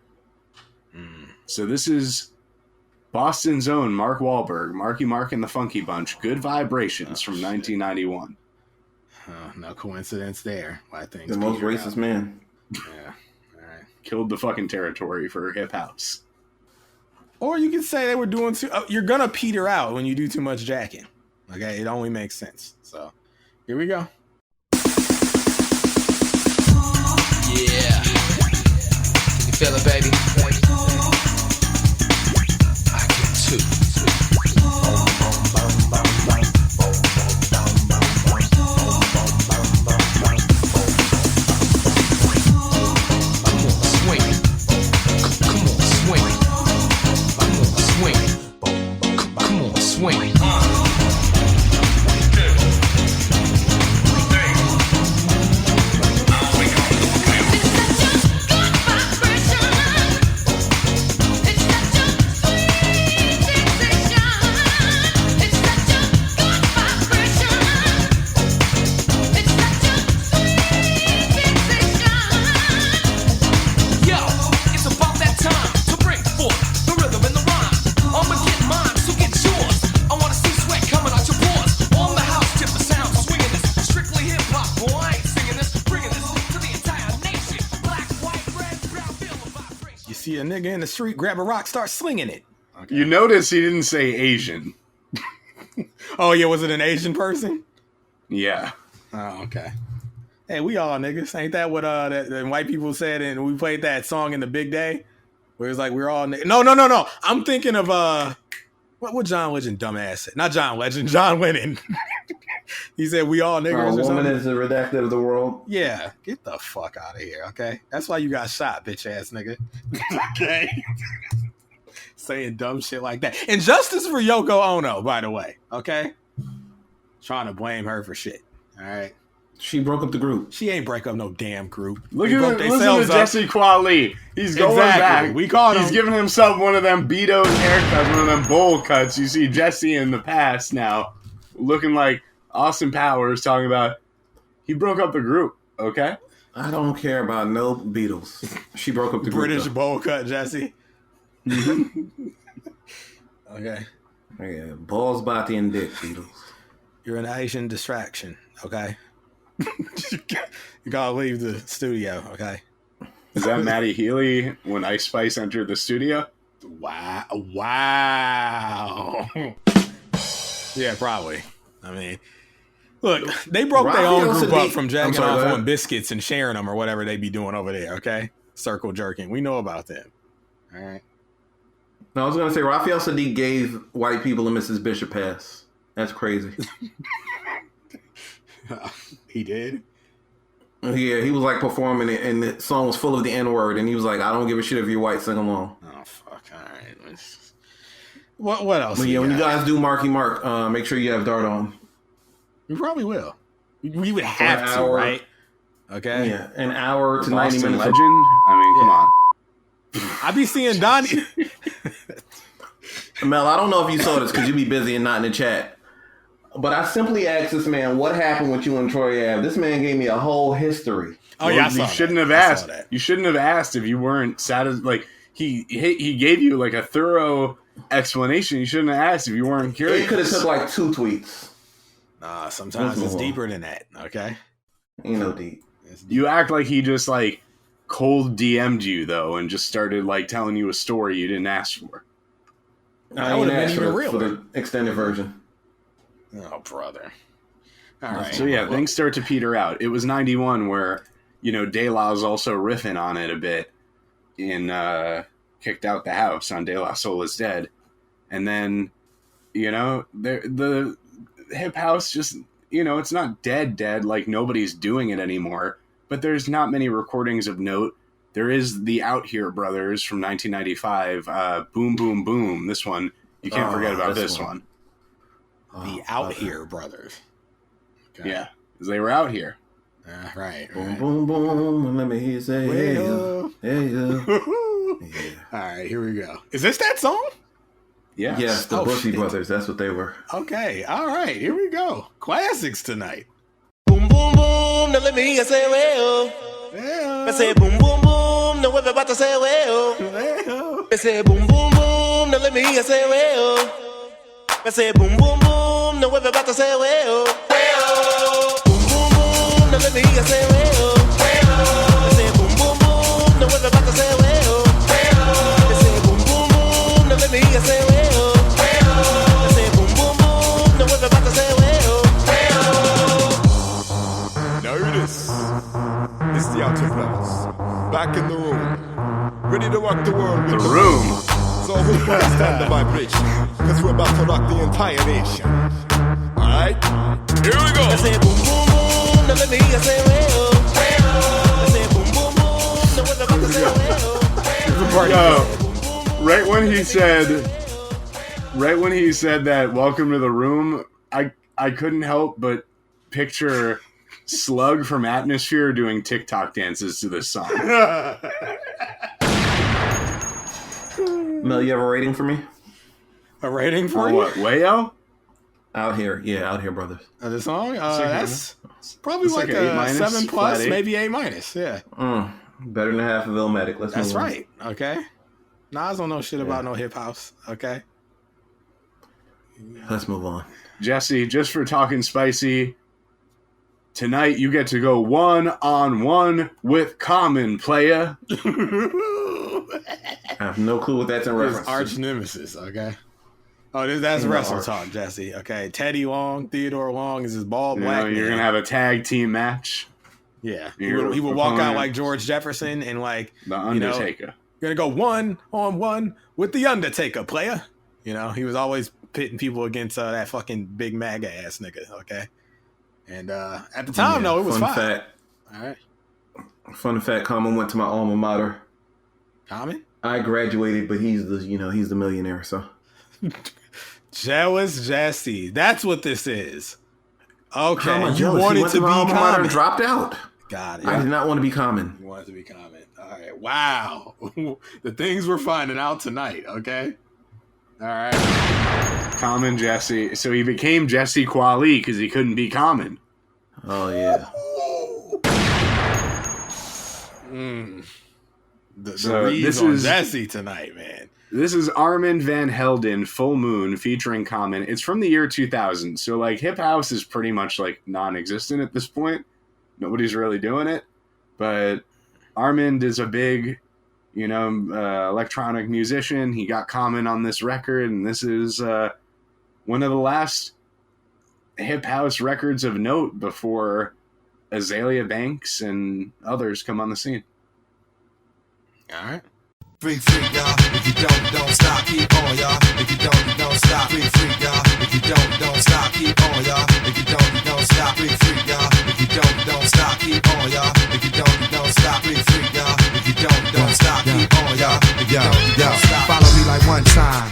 So this is Boston's own Mark Wahlberg, Marky Mark and the Funky Bunch, Good Vibrations from 1991. No coincidence there. Why things the most racist out. Man. Yeah. All right. Killed the fucking territory for hip house. Or you could say they were doing too... you're going to peter out when you do too much jacking. Okay, it only makes sense. So, here we go. Yeah. You feel it, baby? I can too. Swing it. Come on, swing it. Swing it. Come on, swing it. See a nigga in the street, grab a rock, start slinging it. Okay. You notice he didn't say Asian. Oh, yeah, was it an Asian person? Yeah. Oh, okay. Hey, we all niggas. Ain't that what that white people said? And we played that song in the Big Day, where it's like we're all niggas. No. I'm thinking of what John Legend dumbass said. Not John Legend, John Lennon. He said we all niggas. Woman something. Is the redacted of the world. Yeah, get the fuck out of here, okay? That's why you got shot, bitch ass nigga. Okay. Saying dumb shit like that. And justice for Yoko Ono, by the way, okay? Trying to blame her for shit. All right. She broke up the group. She ain't break up no damn group. Listen to Jesse Quali. He's going back. We caught him. He's giving himself one of them Betos haircuts, one of them bowl cuts. You see Jesse in the past now, looking like Austin Powers, talking about he broke up the group. Okay. I don't care about no Beatles. She broke up the British group. bowl cut, Jesse. Okay. Yeah, balls, body, and dick, Beatles. You're an Asian distraction. Okay. You gotta leave the studio, okay? Is that Matty Healy when Ice Spice entered the studio? Wow. Yeah, probably. I mean, look, they broke their own group up from jacking off on biscuits and sharing them or whatever they be doing over there, okay? Circle jerking. We know about them. All right. No, I was going to say, Raphael Sadiq gave white people a Mrs. Bishop pass. That's crazy. He did? Yeah, he was like performing it, and the song was full of the N-word, and he was like, I don't give a shit if you're white, sing along. Oh, fuck. All right. What else? But yeah, when you guys do Marky Mark, make sure you have Dart on. We probably will. We would have to, right? Okay. Yeah, an hour to 90 Boston minutes. Legend? I mean, come on. I be seeing Donnie. Mel, I don't know if you saw this because you be busy and not in the chat. But I simply asked this man, what happened with you and Troy Ave? This man gave me a whole history. Oh, yeah, I you shouldn't have asked. You shouldn't have asked if you weren't satisfied. Like, he gave you like a thorough explanation. You shouldn't have asked if you weren't curious. It could have took like 2 tweets. Nah, sometimes it's deeper than that, okay? Ain't no deep. You act like he just like cold DM'd you though and just started like telling you a story you didn't ask for. I would have been even real for the extended version. Oh, brother. All right. So yeah, things start to peter out. It was 91 where, Delilah was also riffing on it a bit in Kicked Out the House on De La Soul is Dead. And then, the hip house just, it's not dead, like nobody's doing it anymore, but there's not many recordings of note. There is the Out Here Brothers from 1995, Boom Boom Boom. This one, you can't forget about this one. The Out Here Brothers. Okay. Yeah, because they were out here. Right. Boom, boom, boom. Let me hear you say, hey, yo. Hey, yo. Yeah. All right, here we go. Is this that song? Yes. Yes, the Bushy Brothers. That's what they were. Okay. All right, here we go. Classics tonight. Boom, boom, boom. Now let me hear you say, well. I say, boom, boom, boom. Now we're about to say, well. I say, boom, boom, boom. Now let me hear you say, well. I say, boom, boom, boom. Now we're about to say, well. Boom, boom, boom. Now let me hear you say, well. I say, boom, boom, boom. Now we're about to say, well. I say, boom, boom, boom. Now let me hear you say, well. I say, boom, boom, boom. Now we're about to say, well. Notice. It's the Outer Brothers. Back in the room. Ready to rock the world with the room. So who's gonna stand the vibration? Cause we're about to rock the entire nation. Alright? Here we go. I say boom boom boom. Now let me hear you say well. I say boom boom boom. Now we're about to say well. Yo, right when he said that welcome to the room, I couldn't help but picture Slug from Atmosphere doing TikTok dances to this song. Mel, you have a rating for me? A rating for you? What, Wayo? Out Here. Yeah, Out Here Brothers. The song? That's probably like a 7 plus, maybe A minus. Yeah. Better than half of Illmatic. That's right. Okay. Nas don't know shit about no hip house. Okay. Let's move on. Jesse, just for talking spicy, tonight you get to go 1-on-1 with Common, playa. I have no clue what that's in reference to. Arch nemesis, okay? Oh, that's wrestle talk, Jesse. Okay, Teddy Long, Theodore Long is his bald black man. You're going to have a tag team match. Yeah. He would walk out like George Jefferson and like... The Undertaker. You're going to go 1-on-1 with the Undertaker, player. He was always pitting people against that fucking big MAGA ass nigga, okay? And at the time, though, it was fine. Fact. All right. Fun fact, Common went to my alma mater. Common? I graduated, but he's the millionaire, so. Jealous Jesse. That's what this is. Okay. Common you jealous. wanted to be Common. And dropped out. Got it. I did not want to be Common. You wanted to be Common. All right. Wow. The things we're finding out tonight, okay? All right. Common Jesse. So he became Jesse Quali because he couldn't be Common. Oh, yeah. This is Jesse tonight, man. This is Armin van Helden, Full Moon, featuring Common. It's from the year 2000, so like hip house is pretty much like non-existent at this point. nobody's really doing it. But Armand is a big, electronic musician. He got Common on this record, and this is one of the last hip house records of note before Azealia Banks and others come on the scene. All right. Freak, freak, y'all. If you don't stop, keep on, y'all. If you don't stop. Freak, freak, y'all. If you don't stop, keep on, y'all. If you don't stop. Freak, freak, y'all. If you don't stop, keep on, y'all. If you don't stop. Freak, freak, y'all. If you don't stop, keep on, y'all. If you don't stop. Follow me like one time.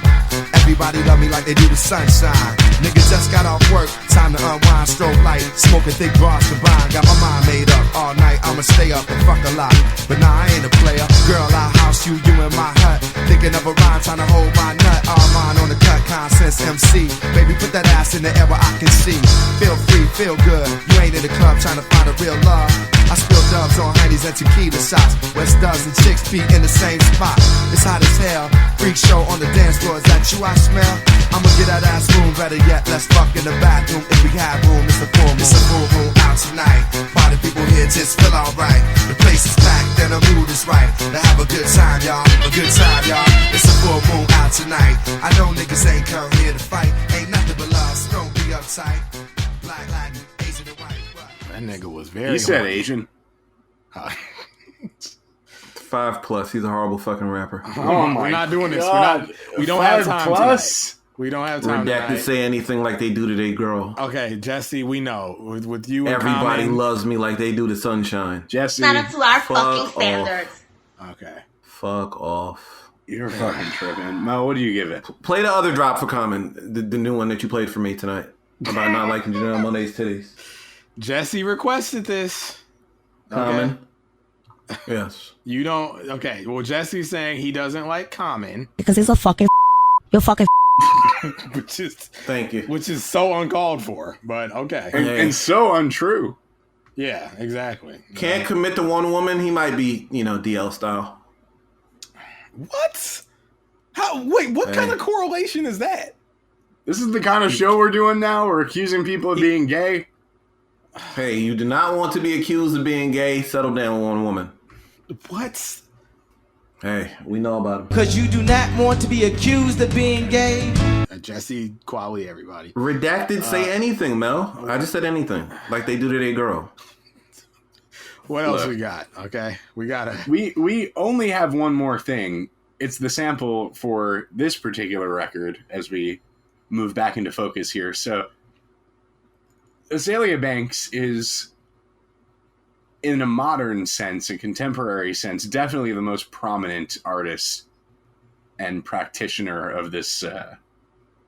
Everybody love me like they do the sunshine. Niggas just got off work, time to unwind, strobe light, smoking thick bars combined. Got my mind made up all night, I'ma stay up and fuck a lot. But nah, I ain't a player. Girl, I house you in my hut. Thinking of a rhyme, trying to hold my nut. All mine on the cut, Consense MC. Baby, put that ass in the air where I can see. Feel free, feel good. You ain't in the club trying to find a real love. I spill dubs on honeys and tequila shots. West does and chicks be in the same spot. It's hot as hell. Freak show on the dance floor. Is that you I smell? I'ma get that ass room. Better yet, let's fuck in the bathroom. If we have room, it's a full moon. It's a full moon out tonight. Party people here just feel alright. The place is packed and the mood is right. To have a good time, y'all. A good time, y'all. It's a full moon out tonight. I know niggas ain't come here to fight. Ain't nothing but love, so don't be uptight. Black, Asian and white. That nigga was very. He said Asian. 5+. He's a horrible fucking rapper. Oh my We're not doing this. God. We don't have time. 5+. Tonight. We don't have time. Redacted say anything like they do to their girl. Okay, Jesse, we know. With you and everybody Common, loves me like they do the sunshine. Jesse, not up to our fucking off. standards. Okay. Fuck off. You're fucking tripping. Mo, what do you give it? Play the other drop for Common, the new one that you played for me tonight about not liking Janelle Monáe's titties. Jesse requested this. Common. Yes. You don't. Okay. Well, Jesse's saying he doesn't like Common Because he's a fucking. You're fucking. which is thank you. Which is so uncalled for, but okay. And so untrue. Yeah, exactly. Can't commit to one woman. He might be, DL style. What? How? Wait, what kind of correlation is that? This is the kind of show we're doing now. We're accusing people of being gay. Hey, you do not want to be accused of being gay. Settle down with one woman. What? Hey, we know about it. Cause you do not want to be accused of being gay. Jesse Quali, everybody. Redacted say anything, Mel. I just said anything. Like they do to their girl. What else we got? Okay. We only have one more thing. It's the sample for this particular record as we move back into focus here. So Azealia Banks is, in a modern sense, a contemporary sense, definitely the most prominent artist and practitioner of this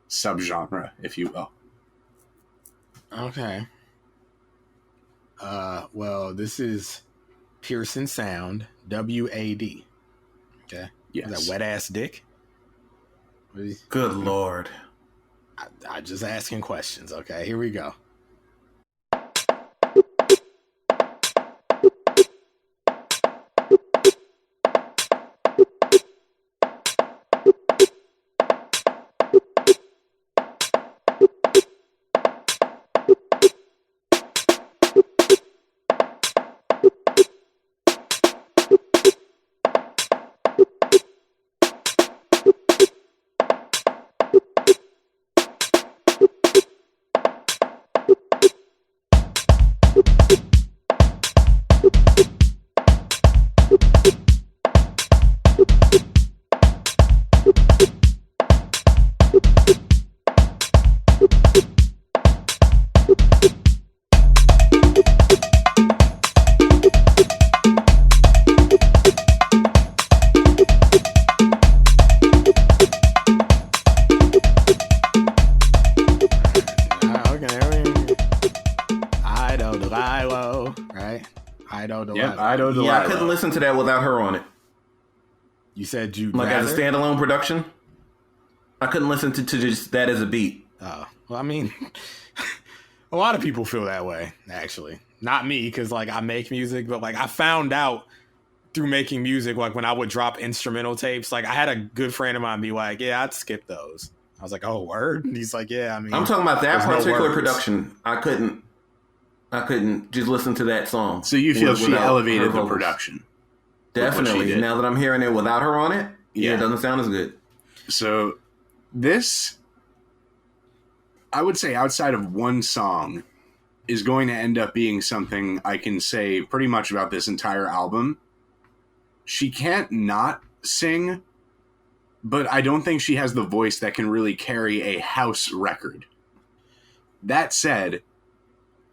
subgenre, if you will. Okay. Well, this is Pearson Sound, WAD. Okay. Yes. Is that wet ass dick? Good Lord. I just asking questions. Okay, here we go. Delilah. Yeah, I couldn't listen to that without her on it. You said you like as a standalone production. I couldn't listen to just that as a beat. Oh, well, I mean, a lot of people feel that way. Actually, not me, because like I make music, but like I found out through making music, like when I would drop instrumental tapes, like I had a good friend of mine be like, "Yeah, I'd skip those." I was like, "Oh, word?" And he's like, "Yeah, I mean, I'm talking about that particular production. I couldn't. I couldn't just listen to that song. So you feel she without elevated her the vocals. production? Definitely. Now that I'm hearing it without her on it, yeah, it doesn't sound as good. So this, I would say outside of one song, is going to end up being something I can say pretty much about this entire album. She can't not sing, but I don't think she has the voice that can really carry a house record. That said,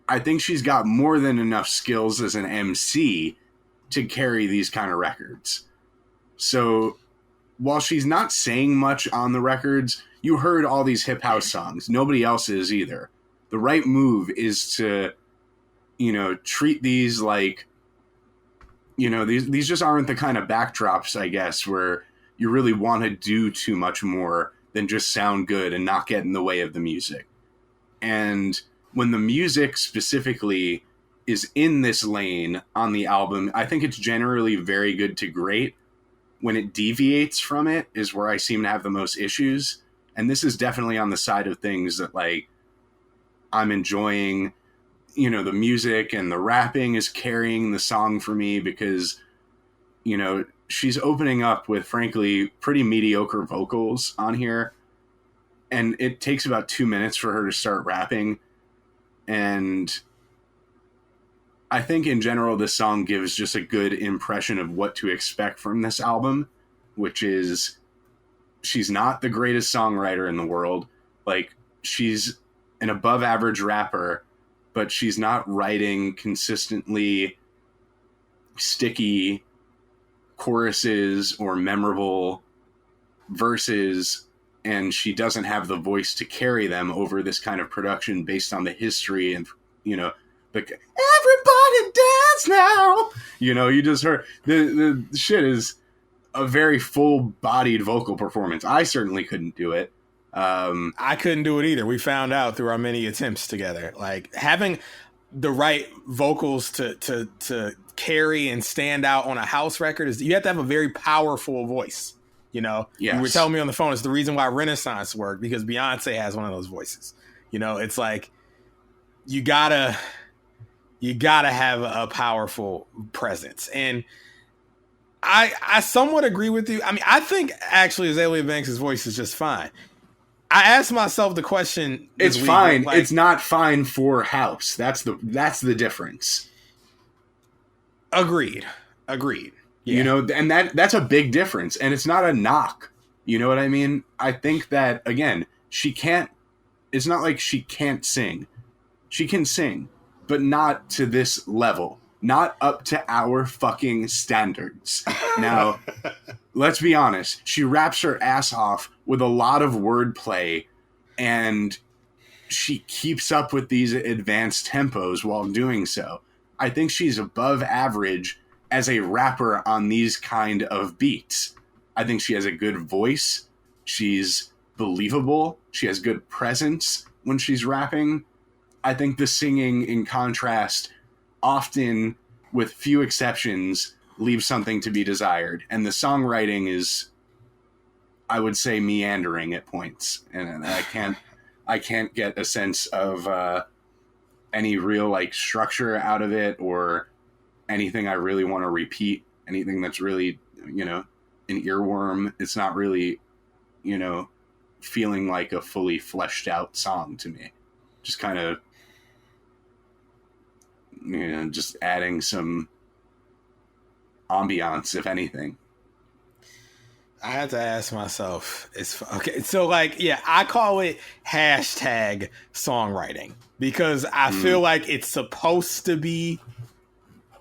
I think she's got more than enough skills as an MC to carry these kind of records. So while she's not saying much on the records, you heard all these hip house songs. Nobody else is either. The right move is to, treat these like, these just aren't the kind of backdrops, I guess, where you really want to do too much more than just sound good and not get in the way of the music. And when the music specifically is in this lane on the album, I think it's generally very good to great. When it deviates from it is where I seem to have the most issues. And this is definitely on the side of things that, like, I'm enjoying, the music and the rapping is carrying the song for me because, she's opening up with, frankly, pretty mediocre vocals on here. And it takes about 2 minutes for her to start rapping. And I think in general, this song gives just a good impression of what to expect from this album, which is she's not the greatest songwriter in the world. Like, she's an above average rapper, but she's not writing consistently sticky choruses or memorable verses, and she doesn't have the voice to carry them over this kind of production based on the history and, like, everybody dance now. You just heard the shit is a very full-bodied vocal performance. I certainly couldn't do it. I couldn't do it either. We found out through our many attempts together. Like, having the right vocals to carry and stand out on a house record is you have to have a very powerful voice. Yes. You were telling me on the phone, it's the reason why Renaissance worked, because Beyonce has one of those voices. It's like you gotta have a powerful presence. And I somewhat agree with you. I mean, I think actually Azealia Banks' voice is just fine. I asked myself the question. It's fine. Like, it's not fine for house. That's the difference. Agreed. Yeah. And that's a big difference. And it's not a knock. You know what I mean? I think that, again, it's not like she can't sing. She can sing, but not to this level. Not up to our fucking standards. Now, let's be honest. She raps her ass off with a lot of wordplay, and she keeps up with these advanced tempos while doing so. I think she's above average as a rapper on these kind of beats. I think she has a good voice. She's believable. She has good presence when she's rapping. I think the singing, in contrast, often, with few exceptions, leaves something to be desired. And the songwriting is, I would say, meandering at points. And I can't get a sense of any real, like, structure out of it or anything I really want to repeat. Anything that's really, an earworm. It's not really, feeling like a fully fleshed out song to me. Just kind of, just adding some ambiance, if anything. I had to ask myself, okay, so like, yeah, I call it hashtag songwriting because I feel like it's supposed to be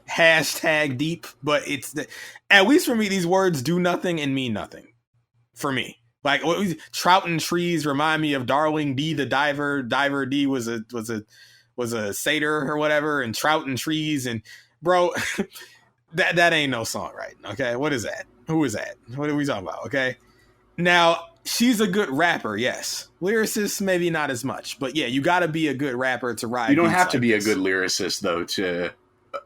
hashtag deep, but at least for me, these words do nothing and mean nothing for me. Like, trout and trees remind me of Darling D the diver. Diver D was a satyr or whatever, and trout and trees, and bro, that ain't no songwriting. Okay, what is that? Who is that? What are we talking about? Okay, now she's a good rapper, yes. Lyricist, maybe not as much, but yeah, you got to be a good rapper to ride. You don't have to be a good lyricist though to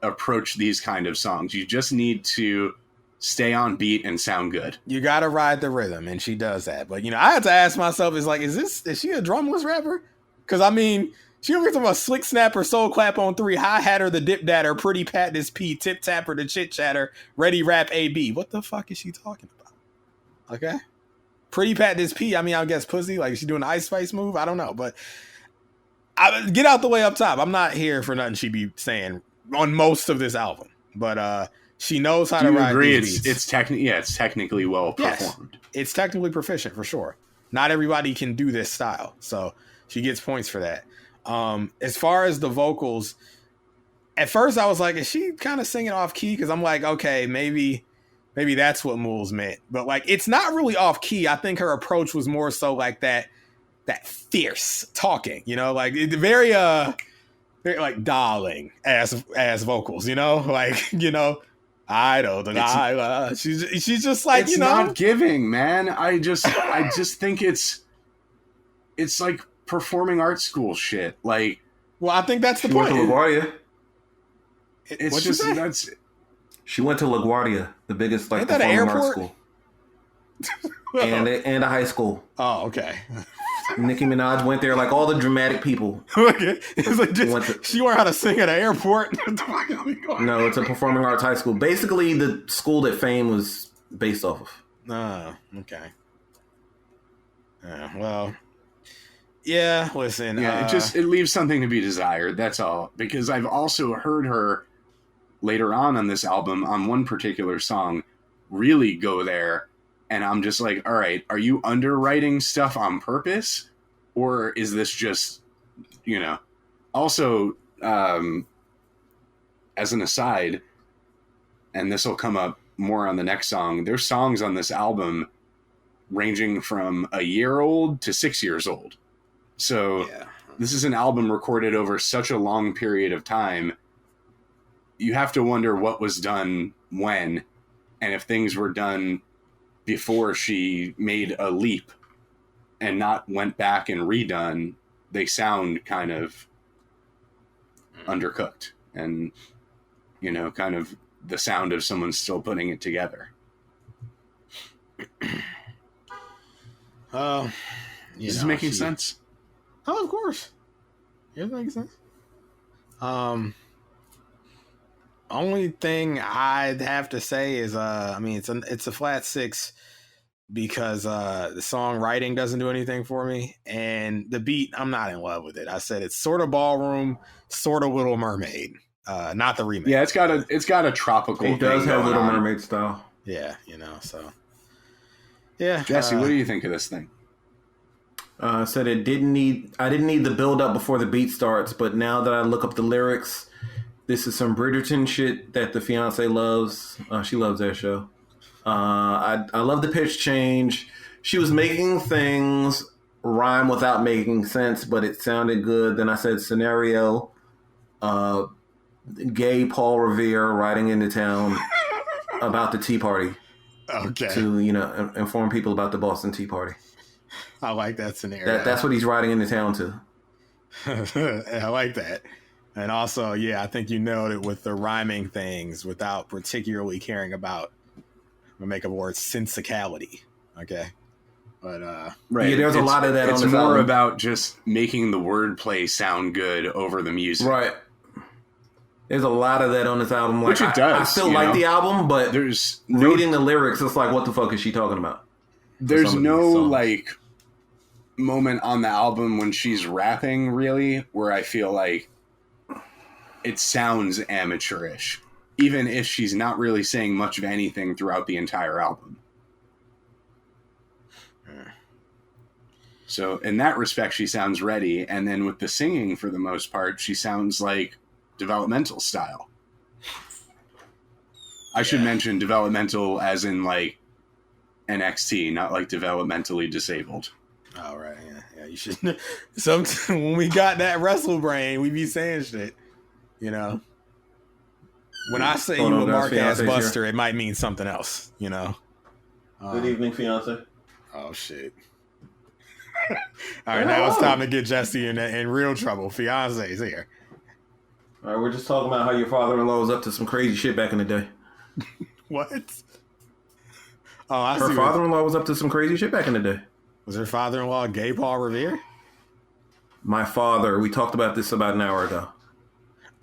approach these kind of songs. You just need to stay on beat and sound good. You got to ride the rhythm, and she does that. But I had to ask myself, is she a drumless rapper? Because I mean, She over here talking about slick snapper, soul clap on 3, high hatter, the dip datter, pretty pat this P, tip tapper, the chit chatter, ready rap AB. What the fuck is she talking about? Okay. Pretty pat this P, I mean, I guess pussy, like is she doing the Ice Spice move? I don't know, but get out the way up top. I'm not here for nothing she be saying on most of this album, but she knows how to ride these beats. It's technically well performed. Yes, it's technically proficient for sure. Not everybody can do this style, so she gets points for that. As far as the vocals, at first I was like, is she kind of singing off key? Because I'm like, okay, maybe that's what Moulz meant. But like, it's not really off key. I think her approach was more so like that fierce talking, you know, like very like darling as vocals, you know, like, you know, I know Delilah. She's just like, it's you know, not giving, man. I just think it's like performing arts school shit. Like, well, I think that's the she point. Went to LaGuardia. It's just that's. She went to LaGuardia, the biggest like Ain't that an performing arts airport? school, and a high school. Oh, okay. Nicki Minaj went there, like all the dramatic people. Okay. It's like she learned how to sing at an airport. No, it's a performing arts high school. Basically, the school that Fame was based off of. Oh, okay. Well, yeah. Listen, yeah, it leaves something to be desired. That's all. Because I've also heard her later on this album on one particular song really go there. And I'm just like, all right, are you underwriting stuff on purpose? Or is this just, you know? Also, as an aside, and this will come up more on the next song, there's songs on this album ranging from a year old to 6 years old. So this is an album recorded over such a long period of time. You have to wonder what was done when, and if things were done before she made a leap and not went back and redone, they sound kind of undercooked and, you know, kind of the sound of someone still putting it together. Is this making sense? Oh, of course. It makes sense. Only thing I'd have to say is, I mean, it's a flat 6 because the songwriting doesn't do anything for me, and the beat, I'm not in love with it. I said it's sort of ballroom, sort of Little Mermaid, not the remake. Yeah, it's got a tropical. It does have Little Mermaid style. Yeah, you know, so yeah. Jesse, what do you think of this thing? Said I didn't need the build up before the beat starts, but now that I look up the lyrics. This is some Bridgerton shit that the fiance loves. She loves that show. I love the pitch change. She was making things rhyme without making sense, but it sounded good. Then I said scenario, gay Paul Revere riding into town about the Tea Party. Okay. To, you know, inform people about the Boston Tea Party. I like that scenario. That's what he's riding into town to. I like that. And also, yeah, I think you nailed it with the rhyming things without particularly caring about the make of words sensicality. Okay. But right. Yeah, there's a lot of that it's on this more album. about just making the wordplay sound good over the music. Right. There's a lot of that on this album. Like, Which it does. I still like the album, but there's reading the lyrics, it's like, what the fuck is she talking about? There's no like moment on the album when she's rapping really where I feel like it sounds amateurish, even if she's not really saying much of anything throughout the entire album. So in that respect, she sounds ready. And then with the singing, for the most part, she sounds like developmental style. I should mention developmental as in like NXT, not like developmentally disabled. All right. Yeah, you should. When we got that wrestle brain, we be saying shit. You know, when I say you a mark ass buster, it might mean something else. You know. Good evening, fiance. Oh shit! All right, now it's time to get Jesse in real trouble. Fiance's here. All right, we're just talking about how your father-in-law was up to some crazy shit back in the day. What? Oh, I see. Her father-in-law was up to some crazy shit back in the day. Was her father-in-law gay Paul Revere? My father. We talked about this about an hour ago.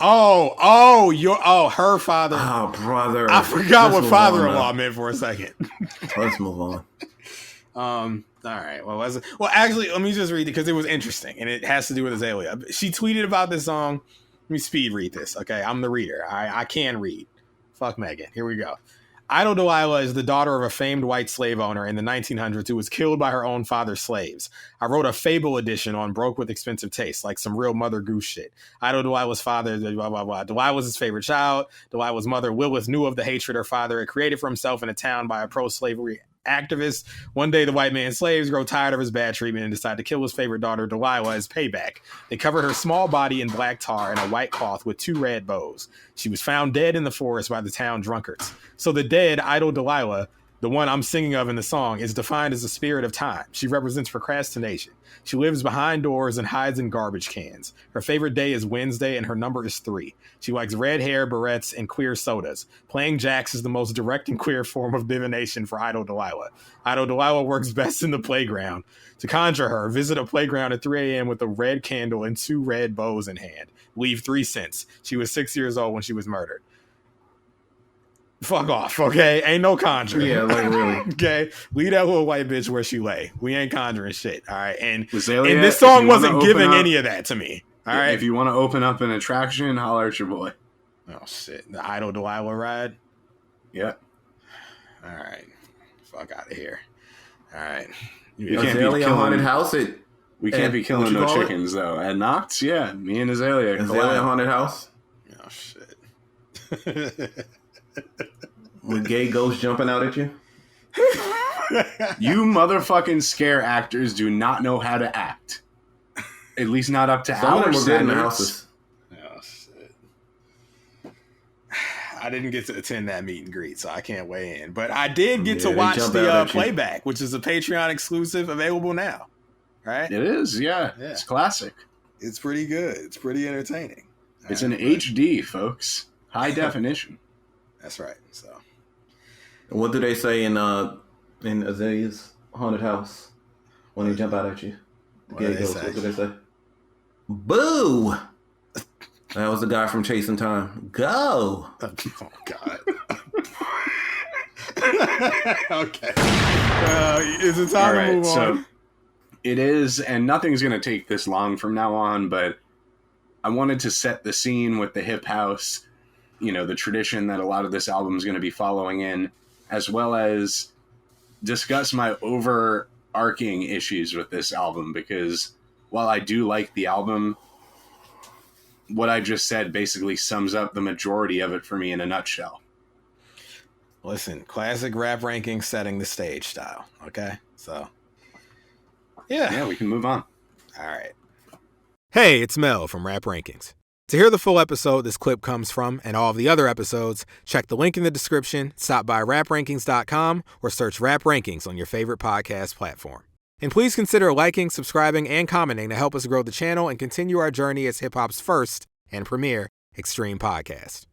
Her father. Oh, brother. I forgot what father-in-law meant for a second. Let's move on. All right. Well, actually, let me just read it because it was interesting and it has to do with Azealia. She tweeted about this song. Let me speed read this. Okay, I'm the reader. I can read. Fuck Megan. Here we go. Idol Delilah is the daughter of a famed white slave owner in the 1900s who was killed by her own father's slaves. I wrote a fable edition on Broke with Expensive Taste, like some real Mother Goose shit. Idol Delilah's father, blah, blah, blah. Delilah was his favorite child. Delilah's mother, Lilith, knew of the hatred her father had created for himself in a town by a pro-slavery activist. One day, the white man's slaves grow tired of his bad treatment and decide to kill his favorite daughter, Delilah, as payback. They covered her small body in black tar and a white cloth with 2 red bows. She was found dead in the forest by the town drunkards. So the dead, Idol Delilah, the one I'm singing of in the song, is defined as a spirit of time. She represents procrastination. She lives behind doors and hides in garbage cans. Her favorite day is Wednesday, and her number is 3. She likes red hair, barrettes, and queer sodas. Playing jacks is the most direct and queer form of divination for Idol Delilah. Idol Delilah works best in the playground. To conjure her, visit a playground at 3 a.m. with a red candle and 2 red bows in hand. Leave 3 cents. She was 6 years old when she was murdered. Fuck off, okay? Ain't no conjuring. Yeah, like really. Okay? Leave that little white bitch where she lay. We ain't conjuring shit, all right? And Azealia, this song if you wasn't wanna giving open up- any of that to me, all right? If you want to open up an attraction, holler at your boy. Oh, shit. The Idol Delilah ride? Yep. All right. Fuck out of here. All right. You can't be Azealia killing Haunted House. We can't be killing no chickens, though. At Knox, yeah. Me and Azealia. Azealia Haunted House. Oh, shit. With gay ghosts jumping out at you? You motherfucking scare actors do not know how to act. At least not up to Some of our them were good in the standards. houses. Oh, shit. I didn't get to attend that meet and greet, so I can't weigh in. But I did get to they watch jump the out at you. playback, which is a Patreon exclusive available now. Right? It is, yeah. It's classic. It's pretty good. It's pretty entertaining. It's an HD, folks. High definition. That's right. So, What do they say in Azalea's Haunted House when they jump out at you? The What do gay they ghosts. say? What do they say? Boo! That was the guy from Chasing Time. Go! Oh, God. Okay. Is it time to move on? It is, and nothing's going to take this long from now on, but I wanted to set the scene with the hip house, you know, the tradition that a lot of this album is going to be following in, as well as discuss my overarching issues with this album, because while I do like the album, what I just said basically sums up the majority of it for me in a nutshell. Listen, classic rap rankings setting the stage style. Okay, so yeah, we can move on. All right. Hey, it's Mel from Rap Rankings. To hear the full episode this clip comes from and all of the other episodes, check the link in the description, stop by raprankings.com, or search Rap Rankings on your favorite podcast platform. And please consider liking, subscribing, and commenting to help us grow the channel and continue our journey as hip-hop's first and premier extreme podcast.